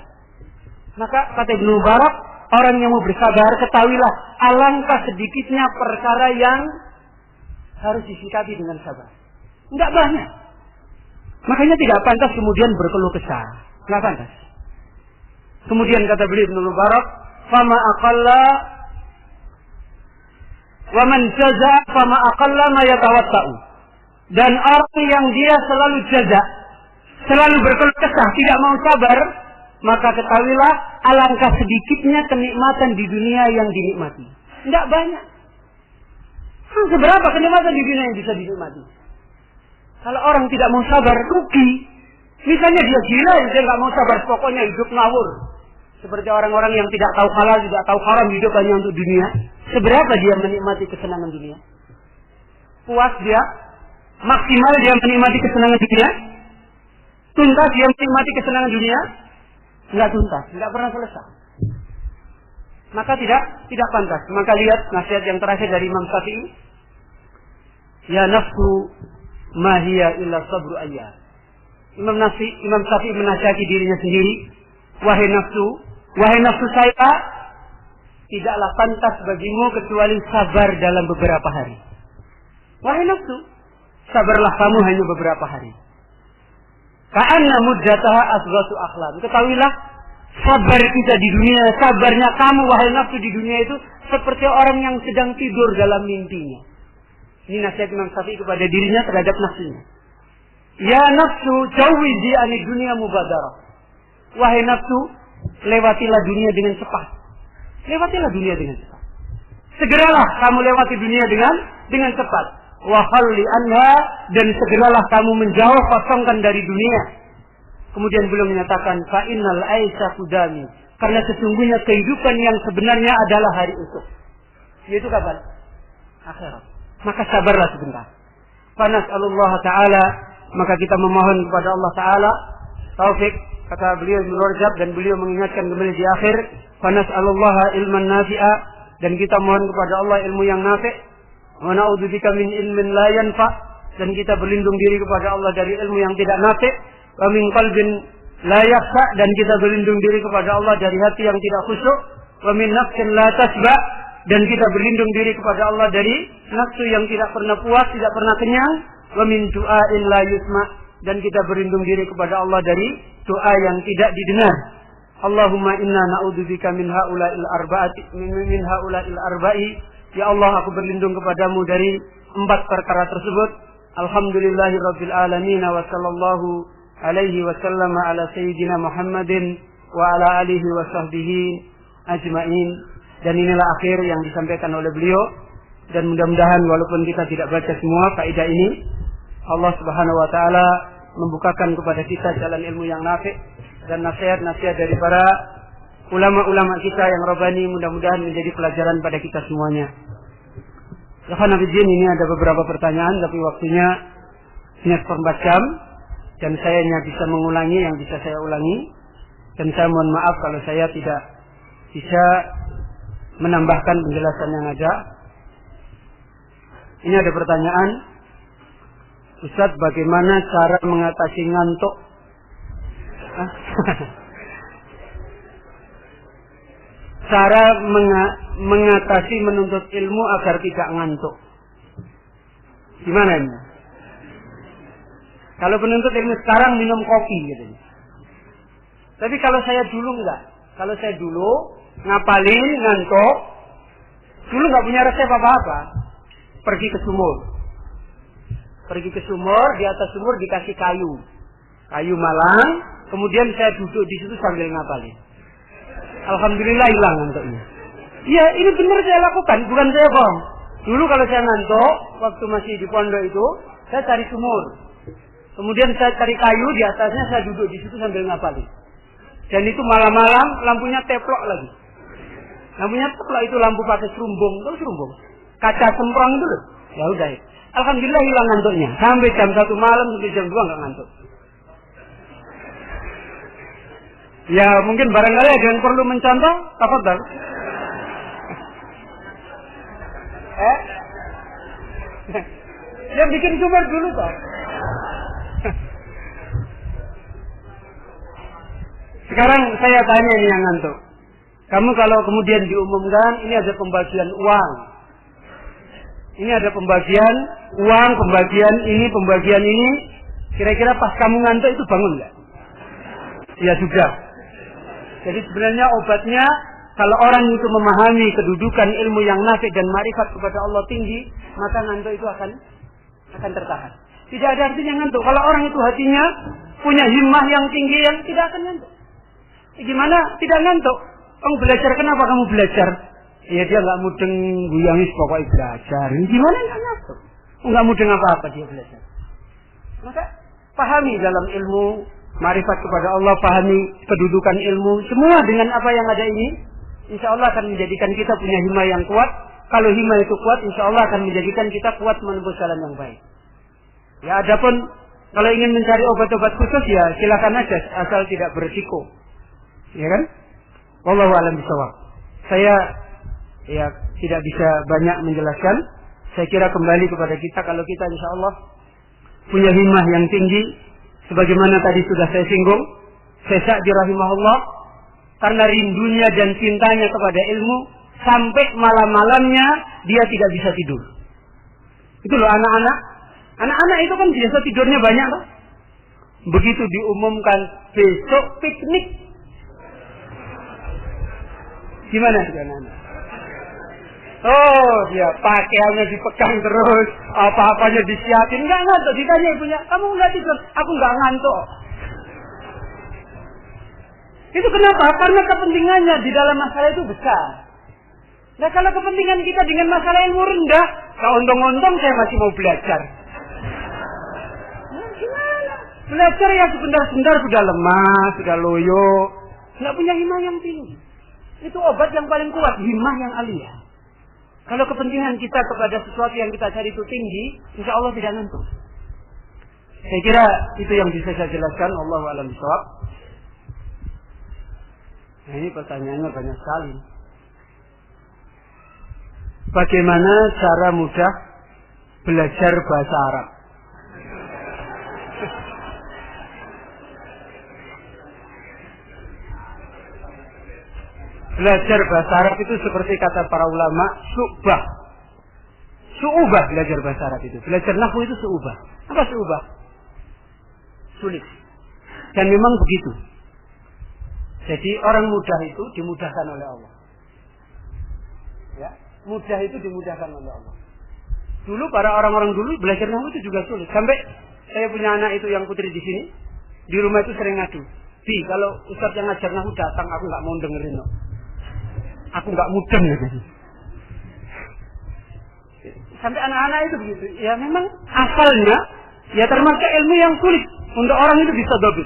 Maka kata Ibnu Mubarak, orang yang mau bersabar, ketahuilah alangkah sedikitnya perkara yang harus disikapi dengan sabar. Tidak banyak. Makanya tidak pantas kemudian berkeluh kesah. Tidak pantas. Kemudian kata beliau Ibnu Mubarak, "Fama aqalla wa man jaza fama aqalla ma yatawassau." Dan orang yang dia selalu jaza, selalu berkeluh kesah, tidak mau sabar, maka ketahuilah alangkah sedikitnya kenikmatan di dunia yang dinikmati. Tidak banyak. Seberapa kenikmatan di dunia yang bisa dinikmati? Kalau orang tidak mau sabar, rugi. Misalnya dia gila, dia nggak mau sabar, pokoknya hidup ngawur. Seperti orang-orang yang tidak tahu halal, tidak tahu haram, hidup hanya untuk dunia. Seberapa dia menikmati kesenangan dunia? Puas dia? Maksimal dia menikmati kesenangan dunia? Tuntas dia menikmati kesenangan dunia? Enggak tuntas, enggak pernah selesai. Maka tidak pantas. Maka lihat nasihat yang terakhir dari Imam Syafi'i. Ya nafsu ma hiya illa sabru ayyam. Imam Syafi'i menasihati dirinya sendiri. Wahai nafsu saya, tidaklah pantas bagimu kecuali sabar dalam beberapa hari. Wahai nafsu, sabarlah kamu hanya beberapa hari. Ka'anna muddataha asghatu akhlam. Ketahuilah, sabar kita di dunia, sabarnya kamu wahai nafsu di dunia itu seperti orang yang sedang tidur dalam mimpinya. Ini nasihat Imam Syafi'i kepada dirinya terhadap nafsunya. Ya nafsu, jawwizi anid dunia mubadarah. Wahai nafsu, lewatilah dunia dengan cepat. Lewatilah dunia dengan cepat. Segeralah kamu lewati dunia dengan cepat. Wa khalli anha, dan segeralah kamu menjauh kosongkan dari dunia. Kemudian beliau menyatakan fa innal aisha qudami, karena sesungguhnya kehidupan yang sebenarnya adalah hari esok. Yaitu kapan? Akhirat. Maka sabarlah sebentar. Fa nas'alullah taala, maka kita memohon kepada Allah taala taufik. Kata beliau Ibnu Rajab, dan beliau mengingatkan kembali di akhir, fa nas'alullaha ilman nafi'a, dan kita mohon kepada Allah ilmu yang nafi'. Wa na'udzubika min ilmin la yanfa', dan kita berlindung diri kepada Allah dari ilmu yang tidak nafi'. Wa min qalbin la yakhsha, dan kita berlindung diri kepada Allah dari hati yang tidak khusyuk. Wa min nafsin la tasba', dan kita berlindung diri kepada Allah dari nafsu yang tidak pernah puas, tidak pernah kenyang. Wa min du'ain la yusma', dan kita berlindung diri kepada Allah dari doa yang tidak didengar. Allahumma inna na'udzubika min haula'il arba'i. Ya Allah, aku berlindung kepadamu dari 4 perkara tersebut. Alhamdulillahirabbil alamin wa sallallahu alaihi wasallam ala sayyidina Muhammadin wa ala alihi wa sahbihi ajma'in. Dan inilah akhir yang disampaikan oleh beliau, dan mudah-mudahan walaupun kita tidak baca semua kaidah ini, Allah Subhanahu wa taala membukakan kepada kita jalan ilmu yang nafi' dan nasihat-nasihat dari para ulama-ulama kita yang rabbani, mudah-mudahan menjadi pelajaran pada kita semuanya. Ini ada beberapa pertanyaan, tapi waktunya hanya 4 jam, dan saya hanya bisa mengulangi yang bisa saya ulangi, dan saya mohon maaf kalau saya tidak bisa menambahkan penjelasan yang ada. Ini ada pertanyaan, Ustaz, bagaimana cara mengatasi ngantuk? Cara mengatasi menuntut ilmu agar tidak ngantuk. Gimana ini? Kalau penuntut ilmu sekarang minum kopi gitu. Tapi kalau saya dulu enggak. Kalau saya dulu ngapalin ngantuk, dulu enggak punya resep apa-apa. Pergi ke sumur. Di atas sumur dikasih kayu malang, kemudian saya duduk di situ sambil ngapalin. Alhamdulillah hilang ngantuknya. Iya, ini benar saya lakukan, bukan saya bohong. Dulu kalau saya ngantuk, waktu masih di pondok itu, saya cari sumur. Kemudian saya cari kayu, di atasnya saya duduk di situ sambil ngapalin. Dan itu malam-malam lampunya teplok lagi. Lampunya teplok itu lampu pakai serumbung, tahu serumbung? Kaca semprong itu loh. Ya udah. Alhamdulillah hilang ngantuknya. Sampai jam 1 malam sampai jam 2 nggak ngantuk. Ya mungkin barangkali ada yang perlu mencontoh, tafadhal. Dia bikin sumber dulu toh. Sekarang saya tanya ini yang ngantuk. Kamu kalau kemudian diumumkan ini ada pembagian uang. Ini ada pembagian uang, pembagian ini. Kira-kira pas kamu ngantuk itu bangun nggak? Ya juga. Jadi sebenarnya obatnya kalau orang itu memahami kedudukan ilmu yang nafi dan ma'rifat kepada Allah tinggi, maka ngantuk itu akan tertahan. Tidak ada artinya ngantuk. Kalau orang itu hatinya punya himmah yang tinggi yang tidak akan ngantuk. Gimana tidak ngantuk? Kamu belajar, kenapa kamu belajar? Ya dia nggak mudeng guyangis pokoknya belajar. Gimana nggak ngantuk? Nggak mudeng apa-apa dia belajar. Maka pahami dalam ilmu ma'rifat kepada Allah, pahami kedudukan ilmu, semua dengan apa yang ada ini, insya Allah akan menjadikan kita punya himmah yang kuat. Kalau himmah itu kuat, insya Allah akan menjadikan kita kuat menempuh jalan yang baik. Ya, adapun kalau ingin mencari obat-obat khusus ya silakan aja, asal tidak berisiko. Ya kan? Wallahu a'lam bishawab. Saya ya tidak bisa banyak menjelaskan. Saya kira kembali kepada kita, kalau kita insya Allah punya himmah yang tinggi, sebagaimana tadi sudah saya singgung, Syekh Sa'di rahimahullah, karena rindunya dan cintanya kepada ilmu, sampai malam-malamnya dia tidak bisa tidur. Itu loh anak-anak itu kan biasa tidurnya banyak loh. Begitu diumumkan besok piknik, gimana anak-anak? Oh, dia pakaiannya dipegang terus, apa-apanya disiapin, nggak ngantuk. Ditanya ibunya, kamu nggak tidur? Aku nggak ngantuk. Itu kenapa? Karena kepentingannya di dalam masalah itu besar. Nah kalau kepentingan kita dengan masalah ilmu rendah, nah untung-untung saya masih mau belajar. Nah, gimana? Belajar ya sebentar-sebentar sudah lemah, sudah loyo, nggak punya himmah yang tinggi. Itu obat yang paling kuat, himmah yang aliyah. Kalau kepentingan kita kepada sesuatu yang kita cari itu tinggi, insya Allah tidak ngantuk. Saya kira itu yang bisa saya jelaskan. Allahu a'lam bishawab. Nah, ini pertanyaannya banyak sekali. Bagaimana cara mudah belajar bahasa Arab? Belajar bahasa Arab itu seperti kata para ulama, su'ubah belajar bahasa Arab itu. Belajar nahwu itu su'ubah. Apa su'ubah? Sulit. Dan memang begitu. Jadi orang mudah itu dimudahkan oleh Allah. Ya, mudah itu dimudahkan oleh Allah. Dulu para orang-orang dulu belajar nahwu itu juga sulit. Sampai saya punya anak itu yang putri di sini, di rumah itu sering ngadu. Bi, kalau ustaz yang ngajar nahwu datang, aku nggak mau dengerin loh. Aku nggak mudeng gitu. Sampai anak-anak itu begitu. Ya memang asalnya ya termasuk ilmu yang sulit untuk orang itu bisa dobit.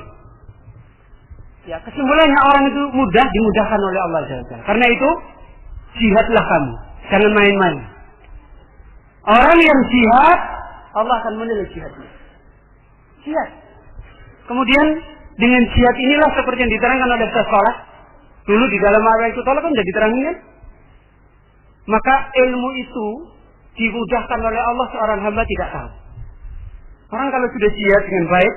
Ya kesimpulannya orang itu mudah dimudahkan oleh Allah SWT. Karena itu jihadlah kamu, jangan main-main. Orang yang jihad, Allah akan menilai jihadnya. Jihad. Kemudian dengan jihad inilah seperti yang diterangkan oleh Syekh Shalih. Dulu di dalam ayat itu tolong kan jadi terangin kan? Maka ilmu itu dimudahkan oleh Allah, seorang hamba tidak tahu. Orang kalau sudah jihad dengan baik,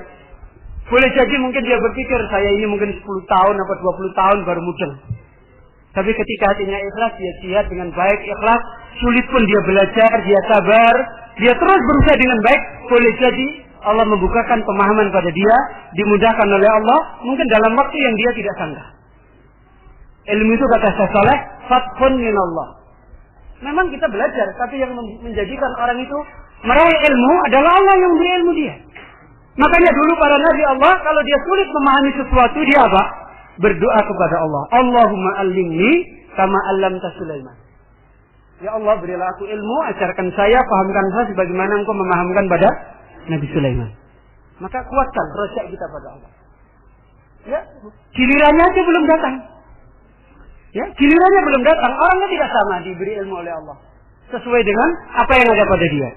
boleh jadi mungkin dia berpikir saya ini mungkin 10 tahun atau 20 tahun baru mudeng. Tapi ketika hatinya ikhlas, dia jihad dengan baik, ikhlas, sulit pun dia belajar, dia sabar, dia terus berusaha dengan baik, boleh jadi Allah membukakan pemahaman pada dia, dimudahkan oleh Allah, mungkin dalam waktu yang dia tidak sangka. Ilmu itu kata Syekh Shalih, fathun minallah. Memang kita belajar, tapi yang menjadikan orang itu meraih ilmu adalah Allah yang memberi ilmu dia. Makanya dulu para nabi Allah, kalau dia sulit memahami sesuatu, dia apa? berdoa kepada Allah. Allahumma allimni kama allamta Sulaiman. Ya Allah, berilah aku ilmu, ajarkan saya, pahamkan saya sebagaimana Engkau memahamkan pada Nabi Sulaiman. Maka kuatkan rojak kita pada Allah. Ya, gilirannya aja belum datang. Ya, gilirannya belum datang. Orangnya tidak sama diberi ilmu oleh Allah sesuai dengan apa yang ada pada dia.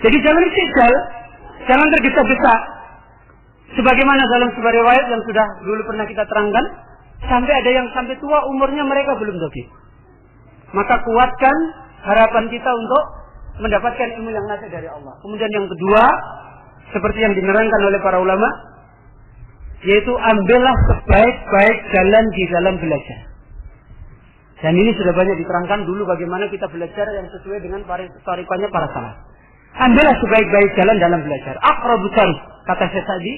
Jadi jangan istijal, jangan tergesa-gesa. Sebagaimana dalam sebuah riwayat yang sudah dulu pernah kita terangkan, sampai ada yang sampai tua umurnya mereka belum dogi. Maka kuatkan harapan kita untuk mendapatkan ilmu yang nafi dari Allah. Kemudian yang kedua, seperti yang dinerangkan oleh para ulama, yaitu ambillah sebaik-baik jalan di dalam belajar. Dan ini sudah banyak diterangkan dulu bagaimana kita belajar yang sesuai dengan tarikannya para salaf. Ambillah sebaik-baik jalan dalam belajar. Aqrabu tariq, kata Syekh Sa'di,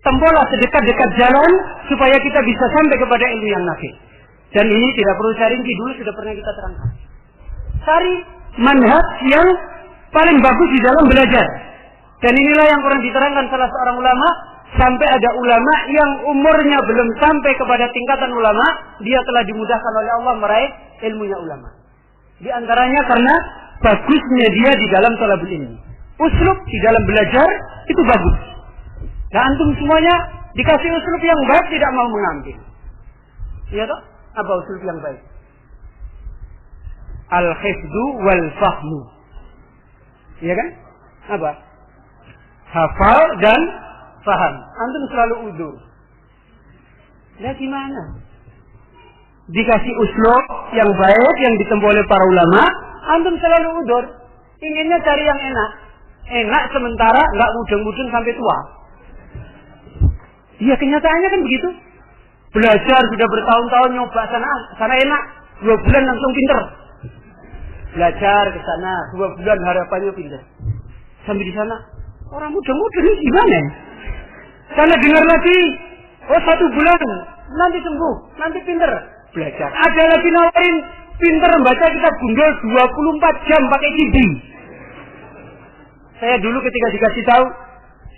tempuhlah sedekat-dekat jalan supaya kita bisa sampai kepada ilmu yang nafi. Dan ini tidak perlu cari rinci, dulu sudah pernah kita terangkan. Cari manhaj yang paling bagus di dalam belajar. Dan inilah yang pernah diterangkan salah seorang ulama, sampai ada ulama yang umurnya belum sampai kepada tingkatan ulama, dia telah dimudahkan oleh Allah meraih ilmunya ulama. Di antaranya karena bagusnya dia di dalam thalabul ilmi. Uslub di dalam belajar itu bagus. Nah, antum semuanya dikasih uslub yang baik tidak mau mengambil. Iya toh? Apa uslub yang baik? Al-hifdu wal fahmu. Iya kan? Apa? Hafal dan faham. Antum selalu udzur. Nah, gimana? Dikasih uslub yang baik yang ditempuh oleh para ulama, antum selalu udzur. Inginnya cari yang enak. Enak sementara enggak mudeng-mudeng sampai tua. Iya, kenyataannya kan begitu. Belajar sudah bertahun-tahun nyoba sana enak, 2 bulan langsung pinter. Belajar ke sana 2 bulan harapannya pinter. Sampai di sana orang muda-muda ini gimana? Sana dengar lagi, 1 bulan nanti sembuh, nanti pinter. Belajar. Ada lagi nawarin pinter membaca kitab gundul 24 jam pakai CD. Saya dulu ketika dikasih tahu,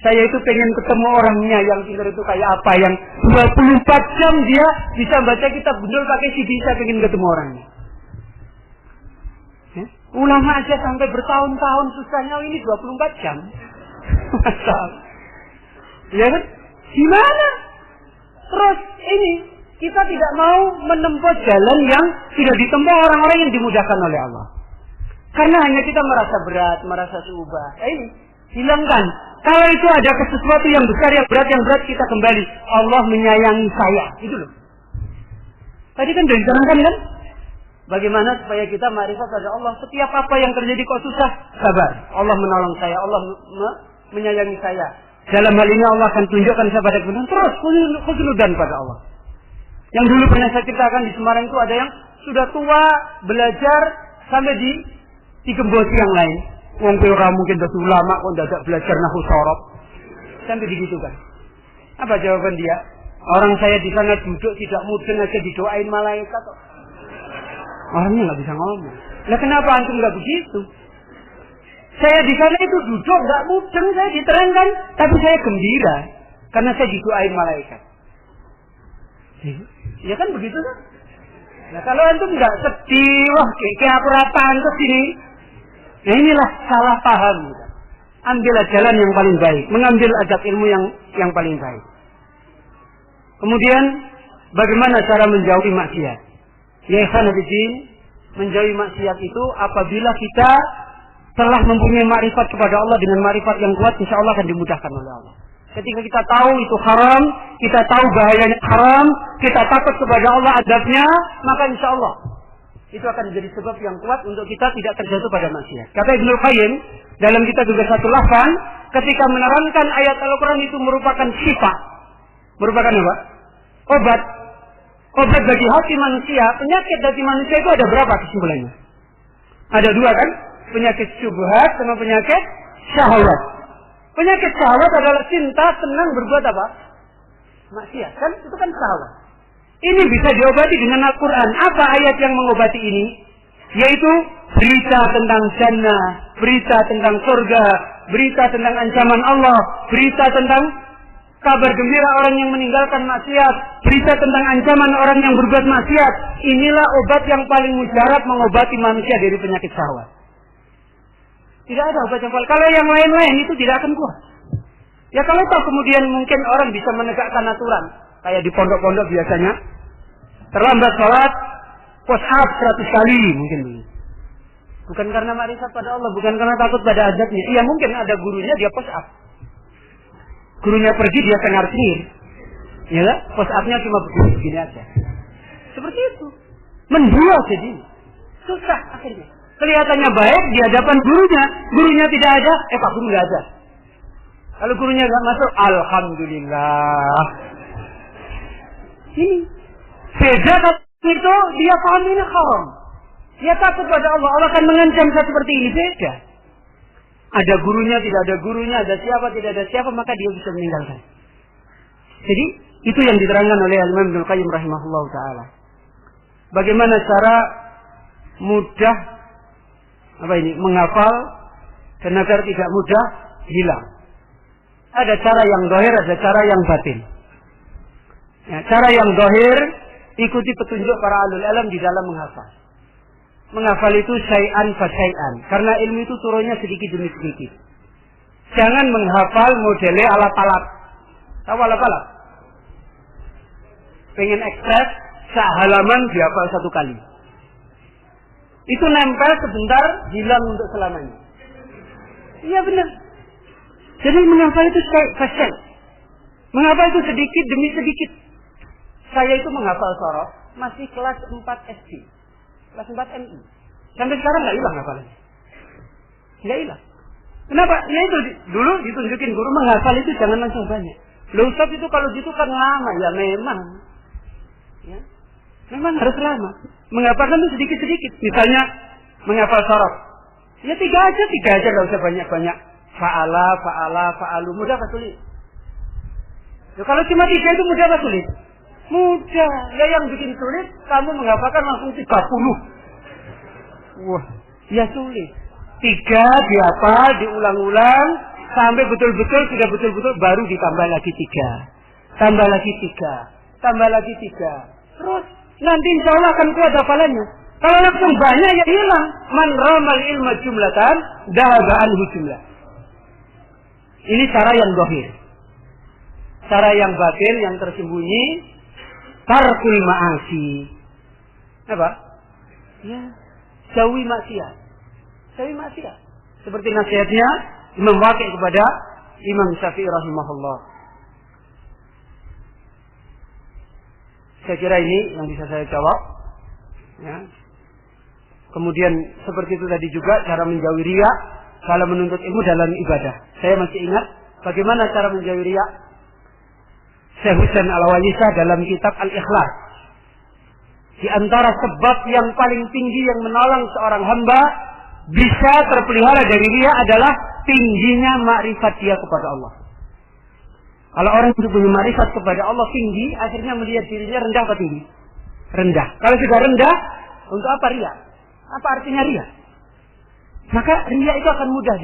saya itu pengen ketemu orangnya yang pintar itu kayak apa, yang 24 jam dia bisa baca kitab gundul pakai CD, saya pengen ketemu orangnya. Ulama aja sampai bertahun-tahun susahnya, ini 24 jam. Masalah. Ya kan? Gimana? Terus ini, kita tidak mau menempuh jalan yang tidak ditempuh orang-orang yang dimudahkan oleh Allah. Karena hanya kita merasa berat, merasa subah. Ini, hilangkan. Kalau itu ada sesuatu yang besar, yang berat kita kembali. Allah menyayangi saya. Itu loh. Tadi kan sudah diterangkan kan? Bagaimana supaya kita ma'rifat pada Allah. Setiap apa yang terjadi kok susah, sabar. Allah menolong saya. Allah menyayangi saya. Dalam hal ini Allah akan tunjukkan saya pada kebenaran. Terus khusnudan pada Allah. Yang dulu pernah saya ceritakan di Semarang itu ada yang sudah tua, belajar sampai digembosi yang lain. Wong ora mungkin dadi ulama kok dadak belajar nahwu sorof. Sampai begitu kan. Apa jawaban dia? Orang saya di sana duduk tidak mudeng aja didoain malaikat kok. Orangnya enggak bisa ngomong. Lah kenapa antum enggak begitu? Saya di sana itu duduk enggak mudeng, saya diterangkan, tapi saya gembira karena saya didoain malaikat. Ya kan begitu kan? Nah, kalau antum enggak sedih, wah kayak aku rataan ke sini. Nah, inilah salah paham. Ambillah jalan yang paling baik, mengambil adab ilmu yang paling baik. Kemudian bagaimana cara menjauhi maksiat? Ya ikhwanafiddin, menjauhi maksiat itu apabila kita telah mempunyai makrifat kepada Allah dengan makrifat yang kuat, insya Allah akan dimudahkan oleh Allah. Ketika kita tahu itu haram, kita tahu bahayanya haram, kita takut kepada Allah adabnya, maka insya Allah itu akan menjadi sebab yang kuat untuk kita tidak terjatuh pada maksiat. Kata Ibnu Qayyim dalam kitab juga satu lafaz, ketika menerangkan ayat Al-Quran itu merupakan syifa. Merupakan apa? Obat. Obat bagi hati manusia. Penyakit hati manusia itu ada berapa kesimpulannya? Ada 2 kan? Penyakit syubhat sama penyakit syahwat. Penyakit syahwat adalah cinta, senang berbuat apa? Maksiat. Kan? Itu kan syahwat. Ini bisa diobati dengan Al-Quran. Apa ayat yang mengobati ini? Yaitu berita tentang jannah, berita tentang surga, berita tentang ancaman Allah, berita tentang kabar gembira orang yang meninggalkan maksiat, berita tentang ancaman orang yang berbuat maksiat. Inilah obat yang paling mujarab mengobati manusia dari penyakit syahwat. Tidak ada obat yang paling. Kalau yang lain-lain itu tidak akan kuat. Ya kalau tahu kemudian mungkin orang bisa menegakkan aturan, kayak di pondok-pondok biasanya, terlambat sholat, push up 100 kali mungkin. Bukan karena makrifat pada Allah, bukan karena takut pada azabnya. Iya mungkin ada gurunya dia push up. Gurunya pergi dia cengar-cengir. Ya kan? Push up-nya cuma begini aja. Seperti itu. Menjual jadi. Susah akhirnya. Kelihatannya baik di hadapan gurunya. Gurunya tidak ada. Pak guru nggak ada. Kalau gurunya nggak masuk, alhamdulillah. Ini. Beda itu dia paham ini haram. Dia takut pada Allah. Allah akan mengancam saya seperti ini. Beda. Ada gurunya, tidak ada gurunya, ada siapa, tidak ada siapa, maka dia bisa meninggalkan. Jadi, itu yang diterangkan oleh Imam Ibnu Qayyim rahimahullah ta'ala. Bagaimana cara mudah menghafal dan agar tidak mudah hilang. Ada cara yang zahir, ada cara yang batin. Ya, cara yang zahir, ikuti petunjuk para ahlul ilm di dalam menghafal. Menghafal itu syai'an fa syai'an. Karena ilmu itu turunnya sedikit demi sedikit. Jangan menghafal modelnya alat-alat. Tahu alat-alat? Pengen ekspres, sehalaman dihafal 1 kali. Itu nempel sebentar, hilang untuk selamanya. Iya benar. Jadi menghafal itu fa syai'. Menghafal itu sedikit demi sedikit. Saya itu menghafal sorof masih kelas 4 SD. Kelas 4 MI. Sampai sekarang nggak hilang hafalannya. Nggak hilang. Kenapa? Ya itu dulu ditunjukin guru menghafal itu jangan langsung banyak. Loh Ustaz itu kalau gitu kan lama. Ya memang. Ya. Memang harus lama. Menghafalkan itu sedikit-sedikit. Misalnya menghafal sorof. Ya 3 aja nggak usah banyak-banyak. Fa'alu. Mudah apa sulit? Ya, kalau cuma 3 itu mudah apa sulit? Mudah. Ya yang bikin sulit, kamu menghafalkan langsung 30. Wah, ya sulit. 3 dihafal, diulang-ulang, sampai betul-betul, sudah betul-betul, baru ditambah lagi 3. Tambah lagi 3. Tambah lagi 3. Terus, nanti insya Allah akan kuat hafalannya. Kalau langsung banyak, ya hilang. Man ramal ilma jumlatan, dahaba anhu jumlah. Ini cara yang zahir. Cara yang batin, yang tersembunyi, tarkul ma'asi. Apa? Ya, jauhi maksiat. Jauhi maksiat. Seperti nasihatnya Imam Waqi' kepada Imam Syafi'i rahimahullah. Saya kira ini yang bisa saya jawab. Ya. Kemudian seperti itu tadi juga cara menjauhi riya dalam menuntut ilmu dalam ibadah. Saya masih ingat bagaimana cara menjauhi riya. Syekh Husain Al-Walisah dalam kitab Al-Ikhlas. Di antara sebab yang paling tinggi yang menolong seorang hamba bisa terpelihara dari riya adalah tingginya makrifat dia kepada Allah. Kalau orang itu punya makrifat kepada Allah tinggi, akhirnya melihat dirinya rendah apa tinggi? Rendah. Kalau sudah rendah, untuk apa riya? Apa artinya riya? Maka riya itu akan mudah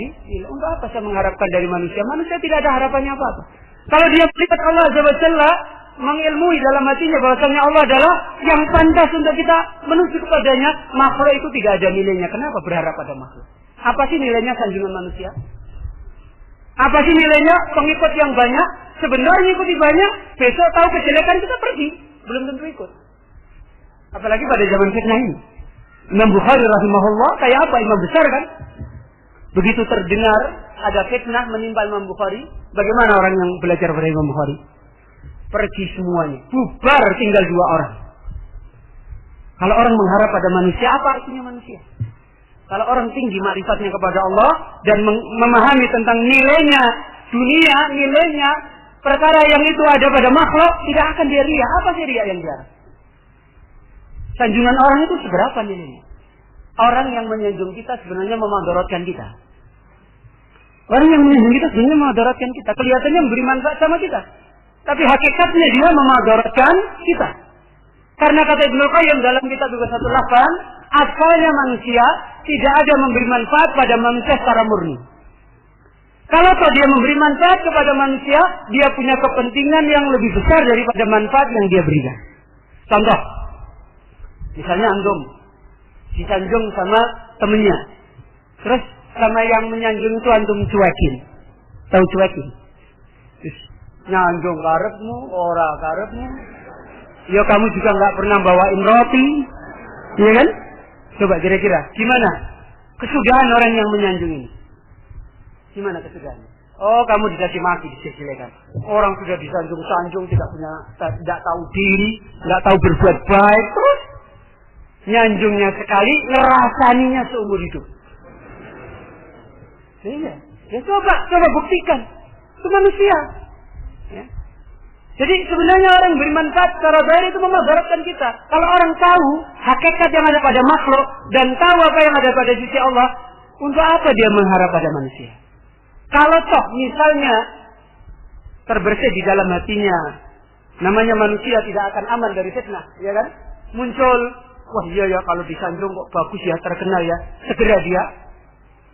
untuk apa saya mengharapkan dari manusia? Manusia tidak ada harapannya apa-apa. Kalau dia melihat Allah Azza wa Jalla mengilmui dalam hatinya bahwasanya Allah adalah yang pantas untuk kita menuju kepadanya, makhluk itu tidak ada nilainya. Kenapa berharap pada makhluk? Apa sih nilainya sanjungan manusia? Apa sih nilainya pengikut yang banyak? Sebenarnya ikuti banyak, besok tahu kejelekan kita pergi, belum tentu ikut. Apalagi pada zaman fitnah ini. Imam Bukhari rahimahullah kayak apa? Imam besar kan? Begitu terdengar ada fitnah menimpa Imam Bukhari, bagaimana orang yang belajar pada Imam Bukhari? Pergi semuanya, bubar, tinggal 2 orang. Kalau orang mengharap pada manusia, apa artinya manusia? Kalau orang tinggi makrifatnya kepada Allah dan memahami tentang nilainya dunia, nilainya perkara yang itu ada pada makhluk, tidak akan dia riya. Apa sih riya yang dia? Sanjungan orang itu seberapa nilainya? Orang yang menyanjung kita sebenarnya memudaratkan kita. Orang yang menyanjung kita sebenarnya memudaratkan kita. Kelihatannya memberi manfaat sama kita. Tapi hakikatnya dia memudaratkan kita. Karena kata Ibnu Qayyim dalam kitab 21 asalnya manusia tidak ada memberi manfaat pada manusia secara murni. Kalau dia memberi manfaat kepada manusia, dia punya kepentingan yang lebih besar daripada manfaat yang dia berikan. Contoh, misalnya antum disanjung sama temennya, terus sama yang menyanjung itu antum cuekin. Tahu cuekin? Terus nyanjung karepmu, ora karepmu. Ya kamu juga nggak pernah bawain roti, iya kan? Coba kira-kira gimana kesudahan orang yang menyanjung ini? Gimana kesudahannya? Oh, kamu dikasih maki, dijelekan. Orang sudah disanjung-sanjung, tidak tahu diri, nggak tahu berbuat baik, terus nyanjungnya sekali, ngerasaninya seumur hidup. Iya, ya coba buktikan, itu manusia. Ya. Jadi sebenarnya orang beri manfaat secara zahir itu memabaratkan kita. Kalau orang tahu hakikat yang ada pada makhluk dan tahu apa yang ada pada sisi Allah, untuk apa dia mengharap pada manusia? Kalau toh misalnya terbersih di dalam hatinya, namanya manusia tidak akan aman dari fitnah, ya kan? Muncul, wah iya ya kalau disanjung kok bagus ya, terkenal ya, segera dia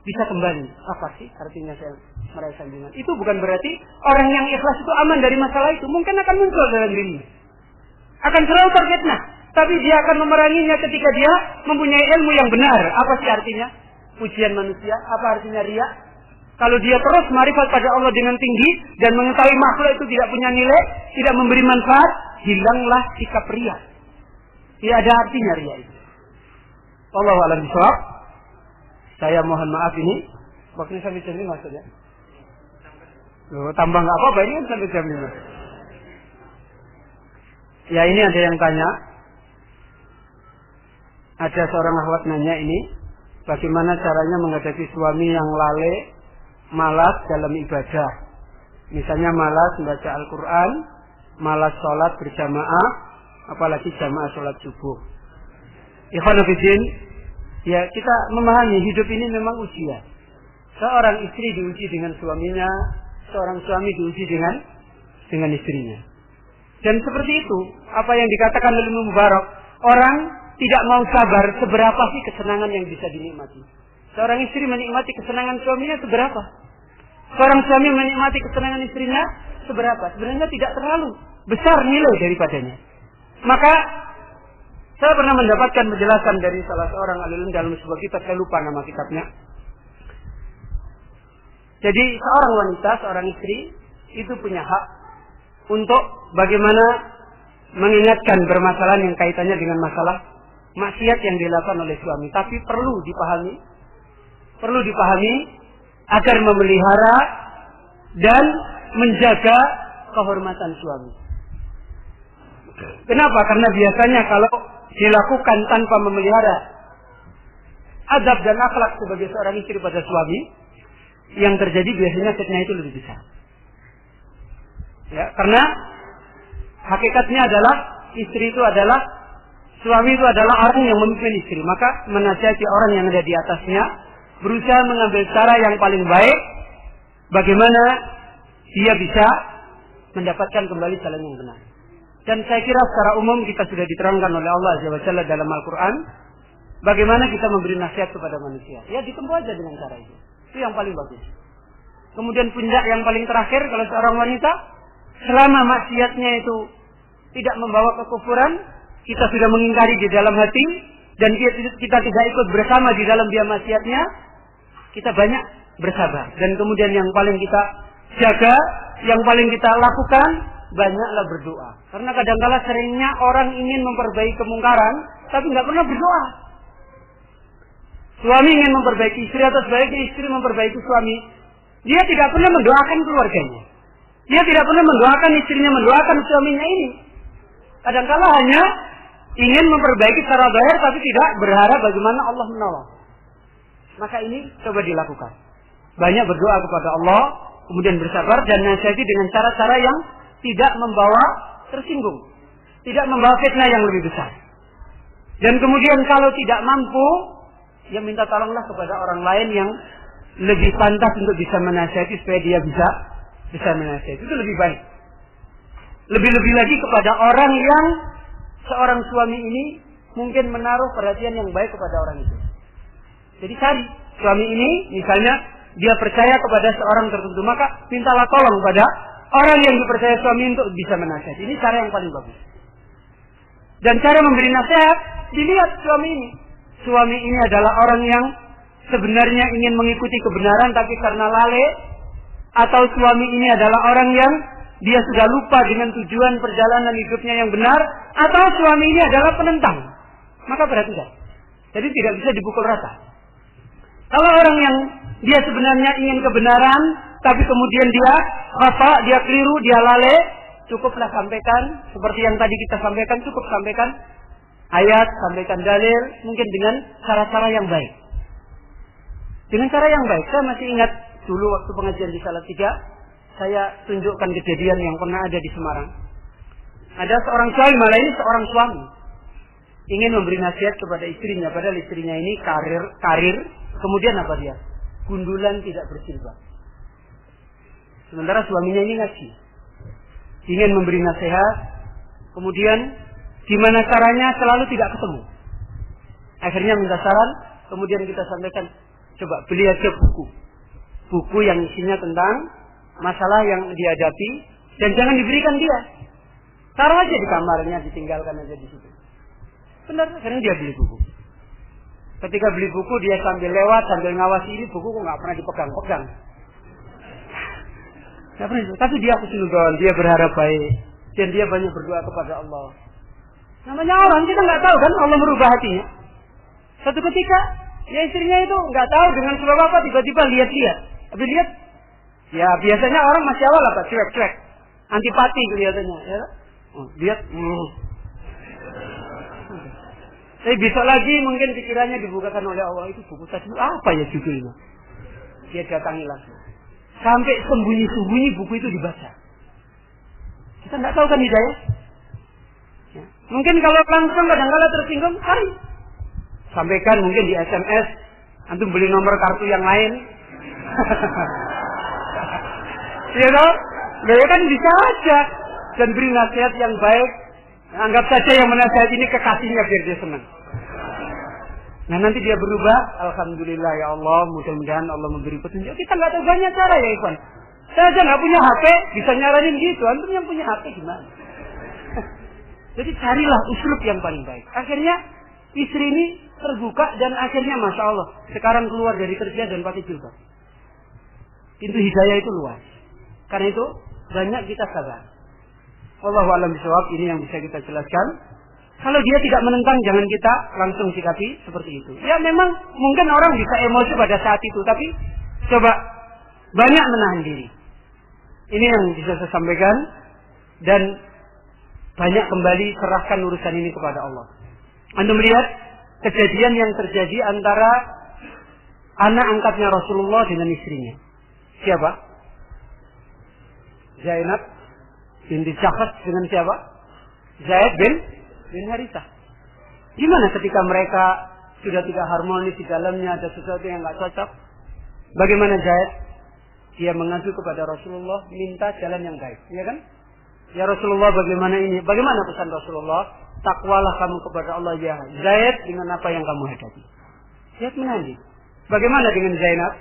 bisa kembali. Apa sih artinya saya meraih sanjungan? Itu bukan berarti orang yang ikhlas itu aman dari masalah itu. Mungkin akan muncul dalam dirinya, akan selalu terfitnah, tapi dia akan memeranginya ketika dia mempunyai ilmu yang benar. Apa sih artinya pujian manusia? Apa artinya riya? Kalau dia terus marifat pada Allah dengan tinggi dan mengetahui makhluk itu tidak punya nilai, tidak memberi manfaat, hilanglah sikap riya. Tidak ada artinya riya itu. Wallahu a'lam bishawab. Saya mohon maaf ini waktunya sampai jam 5 maksudnya. Loh, tambah nggak apa-apa ini kan sampai jam 5. Ya ini ada yang tanya. Ada seorang akhwat nanya ini, bagaimana caranya menghadapi suami yang lalai, malas dalam ibadah. Misalnya malas membaca Al-Quran, malas sholat berjamaah, apalagi jamaah sholat subuh. Ikhwan fillah, ya kita memahami hidup ini memang ujian. Seorang istri diuji dengan suaminya, seorang suami diuji dengan istrinya. Dan seperti itu, apa yang dikatakan oleh Mubarak, orang tidak mau sabar seberapa sih kesenangan yang bisa dinikmati. Seorang istri menikmati kesenangan suaminya seberapa? Seorang suami menikmati kesenangan istrinya seberapa? Sebenarnya tidak terlalu besar nilai daripadanya. Maka saya pernah mendapatkan penjelasan dari salah seorang alim dalam sebuah kitab, saya lupa nama kitabnya. Jadi seorang wanita, seorang istri itu punya hak untuk bagaimana mengingatkan permasalahan yang kaitannya dengan masalah maksiat yang dilakukan oleh suami. Tapi perlu dipahami agar memelihara dan menjaga kehormatan suami. Kenapa? Karena biasanya kalau dilakukan tanpa memelihara adab dan akhlak sebagai seorang istri pada suami, yang terjadi biasanya fitnah itu lebih besar. Ya, karena hakikatnya adalah suami itu adalah orang yang memimpin istri, maka menasihati orang yang ada di atasnya, berusaha mengambil cara yang paling baik bagaimana dia bisa mendapatkan kembali jalan yang benar. Dan saya kira secara umum kita sudah diterangkan oleh Allah Azza wa Jalla dalam Al-Quran bagaimana kita memberi nasihat kepada manusia. Ya ditempuh aja dengan cara itu. Itu yang paling bagus. Kemudian puncak yang paling terakhir, kalau seorang wanita selama maksiatnya itu tidak membawa kekufuran, kita sudah mengingkari di dalam hati dan kita tidak ikut bersama di dalam dia maksiatnya, kita banyak bersabar. Dan kemudian yang paling kita jaga, yang paling kita lakukan, banyaklah berdoa. Karena kadang-kala seringnya orang ingin memperbaiki kemungkaran, tapi nggak pernah berdoa. Suami ingin memperbaiki istri atau sebaliknya istri memperbaiki suami, dia tidak pernah mendoakan keluarganya. Dia tidak pernah mendoakan istrinya, mendoakan suaminya ini. Kadang-kala hanya ingin memperbaiki secara zahir, tapi tidak berharap bagaimana Allah menolong. Maka ini coba dilakukan. Banyak berdoa kepada Allah, kemudian bersabar dan nasihati dengan cara-cara yang tidak membawa tersinggung, tidak membawa fitnah yang lebih besar. Dan kemudian kalau tidak mampu, ya minta tolonglah kepada orang lain yang lebih pantas untuk bisa menasihati supaya dia bisa menasihati. Itu lebih baik. Lebih-lebih lagi kepada orang yang seorang suami ini mungkin menaruh perhatian yang baik kepada orang itu. Jadi cari suami ini misalnya dia percaya kepada seorang tertentu, maka mintalah tolong pada orang yang dipercaya suami untuk bisa menasihati. Ini cara yang paling bagus. Dan cara memberi nasihat, dilihat suami ini. Suami ini adalah orang yang sebenarnya ingin mengikuti kebenaran tapi karena lalai, atau suami ini adalah orang yang dia sudah lupa dengan tujuan perjalanan hidupnya yang benar, atau suami ini adalah penentang. Maka perhatikan. Jadi tidak bisa dipukul rata. Kalau orang yang dia sebenarnya ingin kebenaran, tapi kemudian dia khata, dia keliru, dia lalai, cukuplah sampaikan seperti yang tadi kita sampaikan, cukup sampaikan ayat, sampaikan dalil, mungkin dengan cara-cara yang baik. Dengan cara yang baik. Saya masih ingat dulu waktu pengajian di Salatiga, saya tunjukkan kejadian yang pernah ada di Semarang. Ada seorang suami, malah ini seorang suami, ingin memberi nasihat kepada istrinya, padahal istrinya ini karir, kemudian apa dia? Gundulan, tidak berjilbab. Sementara suaminya ini ngaji, ingin memberi nasihat, kemudian gimana caranya selalu tidak ketemu. Akhirnya minta saran, kemudian kita sampaikan, coba beli aja buku yang isinya tentang masalah yang dihadapi, dan jangan diberikan dia. Taruh aja di kamarnya, ditinggalkan aja di situ. Benar, akhirnya dia beli buku. Ketika beli buku, dia sambil lewat, sambil ngawasi, ini buku kok nggak pernah dipegang-pegang. Nggak pernah, tapi dia husnuzon, dia berharap baik, dan dia banyak berdoa kepada Allah. Namanya orang, kita nggak tahu kan Allah merubah hatinya. Satu ketika, ya istrinya itu nggak tahu dengan sebab apa, tiba-tiba lihat-lihat. Tapi lihat, ya biasanya orang masih awal apa, cuek-cuek, antipati kelihatannya. Ya? Lihat, Tapi besok lagi mungkin pikirannya dibukakan oleh Allah, itu buku tadi apa ya judulnya? Dia datangi lagi. Sampai sembunyi-sembunyi buku itu dibaca. Kita nggak tahu kan hidayah. Ya. Mungkin kalau langsung kadang-kadang tersinggung, hari sampaikan mungkin di SMS, antum beli nomor kartu yang lain. Ya toh? Ya kan bisa aja. Dan beri nasihat yang baik. Anggap saja yang menasihat ini kekasihnya biar dia senang. Nah nanti dia berubah, alhamdulillah ya Allah, mudah-mudahan Allah memberi petunjuk. Kita nggak tahu banyak cara ya Ikhwan. Saya aja nggak punya HP, bisa nyaranin gitu. Antum yang punya HP gimana? Jadi carilah uslub yang paling baik. Akhirnya istri ini terbuka dan akhirnya masya Allah sekarang keluar dari kerja dan pakai jilbab. Pintu hidayah itu luas. Karena itu banyak kita sabar. Wallahu a'lam bishawab, ini yang bisa kita jelaskan. Kalau dia tidak menentang, jangan kita langsung sikapi seperti itu. Ya memang mungkin orang bisa emosi pada saat itu, tapi coba banyak menahan diri. Ini yang bisa saya sampaikan, dan banyak kembali serahkan urusan ini kepada Allah. Anda melihat kejadian yang terjadi antara anak angkatnya Rasulullah dengan istrinya. Siapa? Zainab binti Jahsh dengan siapa? Zaid bin Harithah. Gimana ketika mereka sudah tidak harmonis di dalamnya, ada sesuatu yang nggak cocok? Bagaimana Zaid? Dia mengadu kepada Rasulullah, minta jalan yang baik, ya kan? Ya Rasulullah, bagaimana ini? Bagaimana pesan Rasulullah? Takwalah kamu kepada Allah ya Zaid dengan apa yang kamu hadapi. Zaid menanti. Bagaimana dengan Zainab?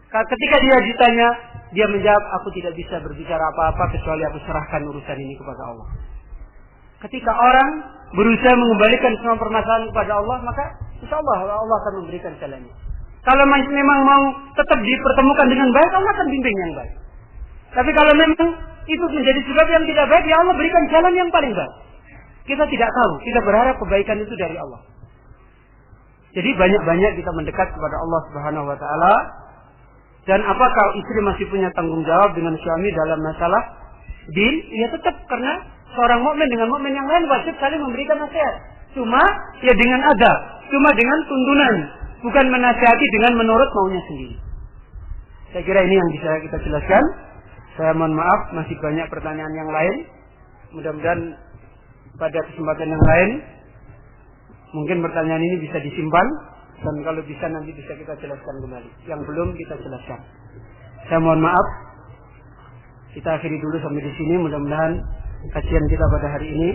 Ketika dia ditanya, dia menjawab, aku tidak bisa berbicara apa-apa kecuali aku serahkan urusan ini kepada Allah. Ketika orang berusaha mengembalikan semua permasalahan kepada Allah, maka insya Allah Allah akan memberikan jalannya. Kalau memang mau tetap dipertemukan dengan baik, Allah akan bimbing yang baik. Tapi kalau memang itu menjadi sebab yang tidak baik, ya Allah berikan jalan yang paling baik. Kita tidak tahu, kita berharap kebaikan itu dari Allah. Jadi banyak-banyak kita mendekat kepada Allah Subhanahu wa taala. Dan apakah istri masih punya tanggung jawab dengan suami dalam masalah din? Ya tetap, karena seorang mukmin dengan mukmin yang lain wajib saling memberikan nasihat. Cuma ya dengan adab, cuma dengan tuntunan, bukan menasihati dengan menurut maunya sendiri. Saya kira ini yang bisa kita jelaskan. Saya mohon maaf, masih banyak pertanyaan yang lain. Mudah-mudahan pada kesempatan yang lain mungkin pertanyaan ini bisa disimpan, dan kalau bisa nanti bisa kita jelaskan kembali. Yang belum kita jelaskan. Saya mohon maaf. Kita akhiri dulu sampai di sini. Mudah-mudahan kajian kita pada hari ini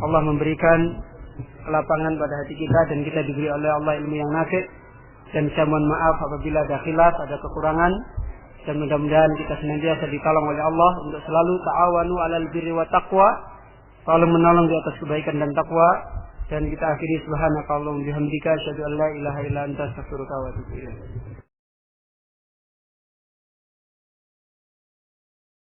Allah memberikan kelapangan pada hati kita, dan kita diberi oleh Allah ilmu yang nafi', Dan saya mohon maaf apabila ada khilaf, ada kekurangan. Dan mudah-mudahan kita senantiasa ditolong oleh Allah untuk selalu ta'awanu 'alal birri wa taqwa, selalu menolong di atas kebaikan dan takwa. Dan kita akhiri subhanakallahumma bihamdika asyhadu an la ilaha illa anta astaghfiruka wa atubu ilaik.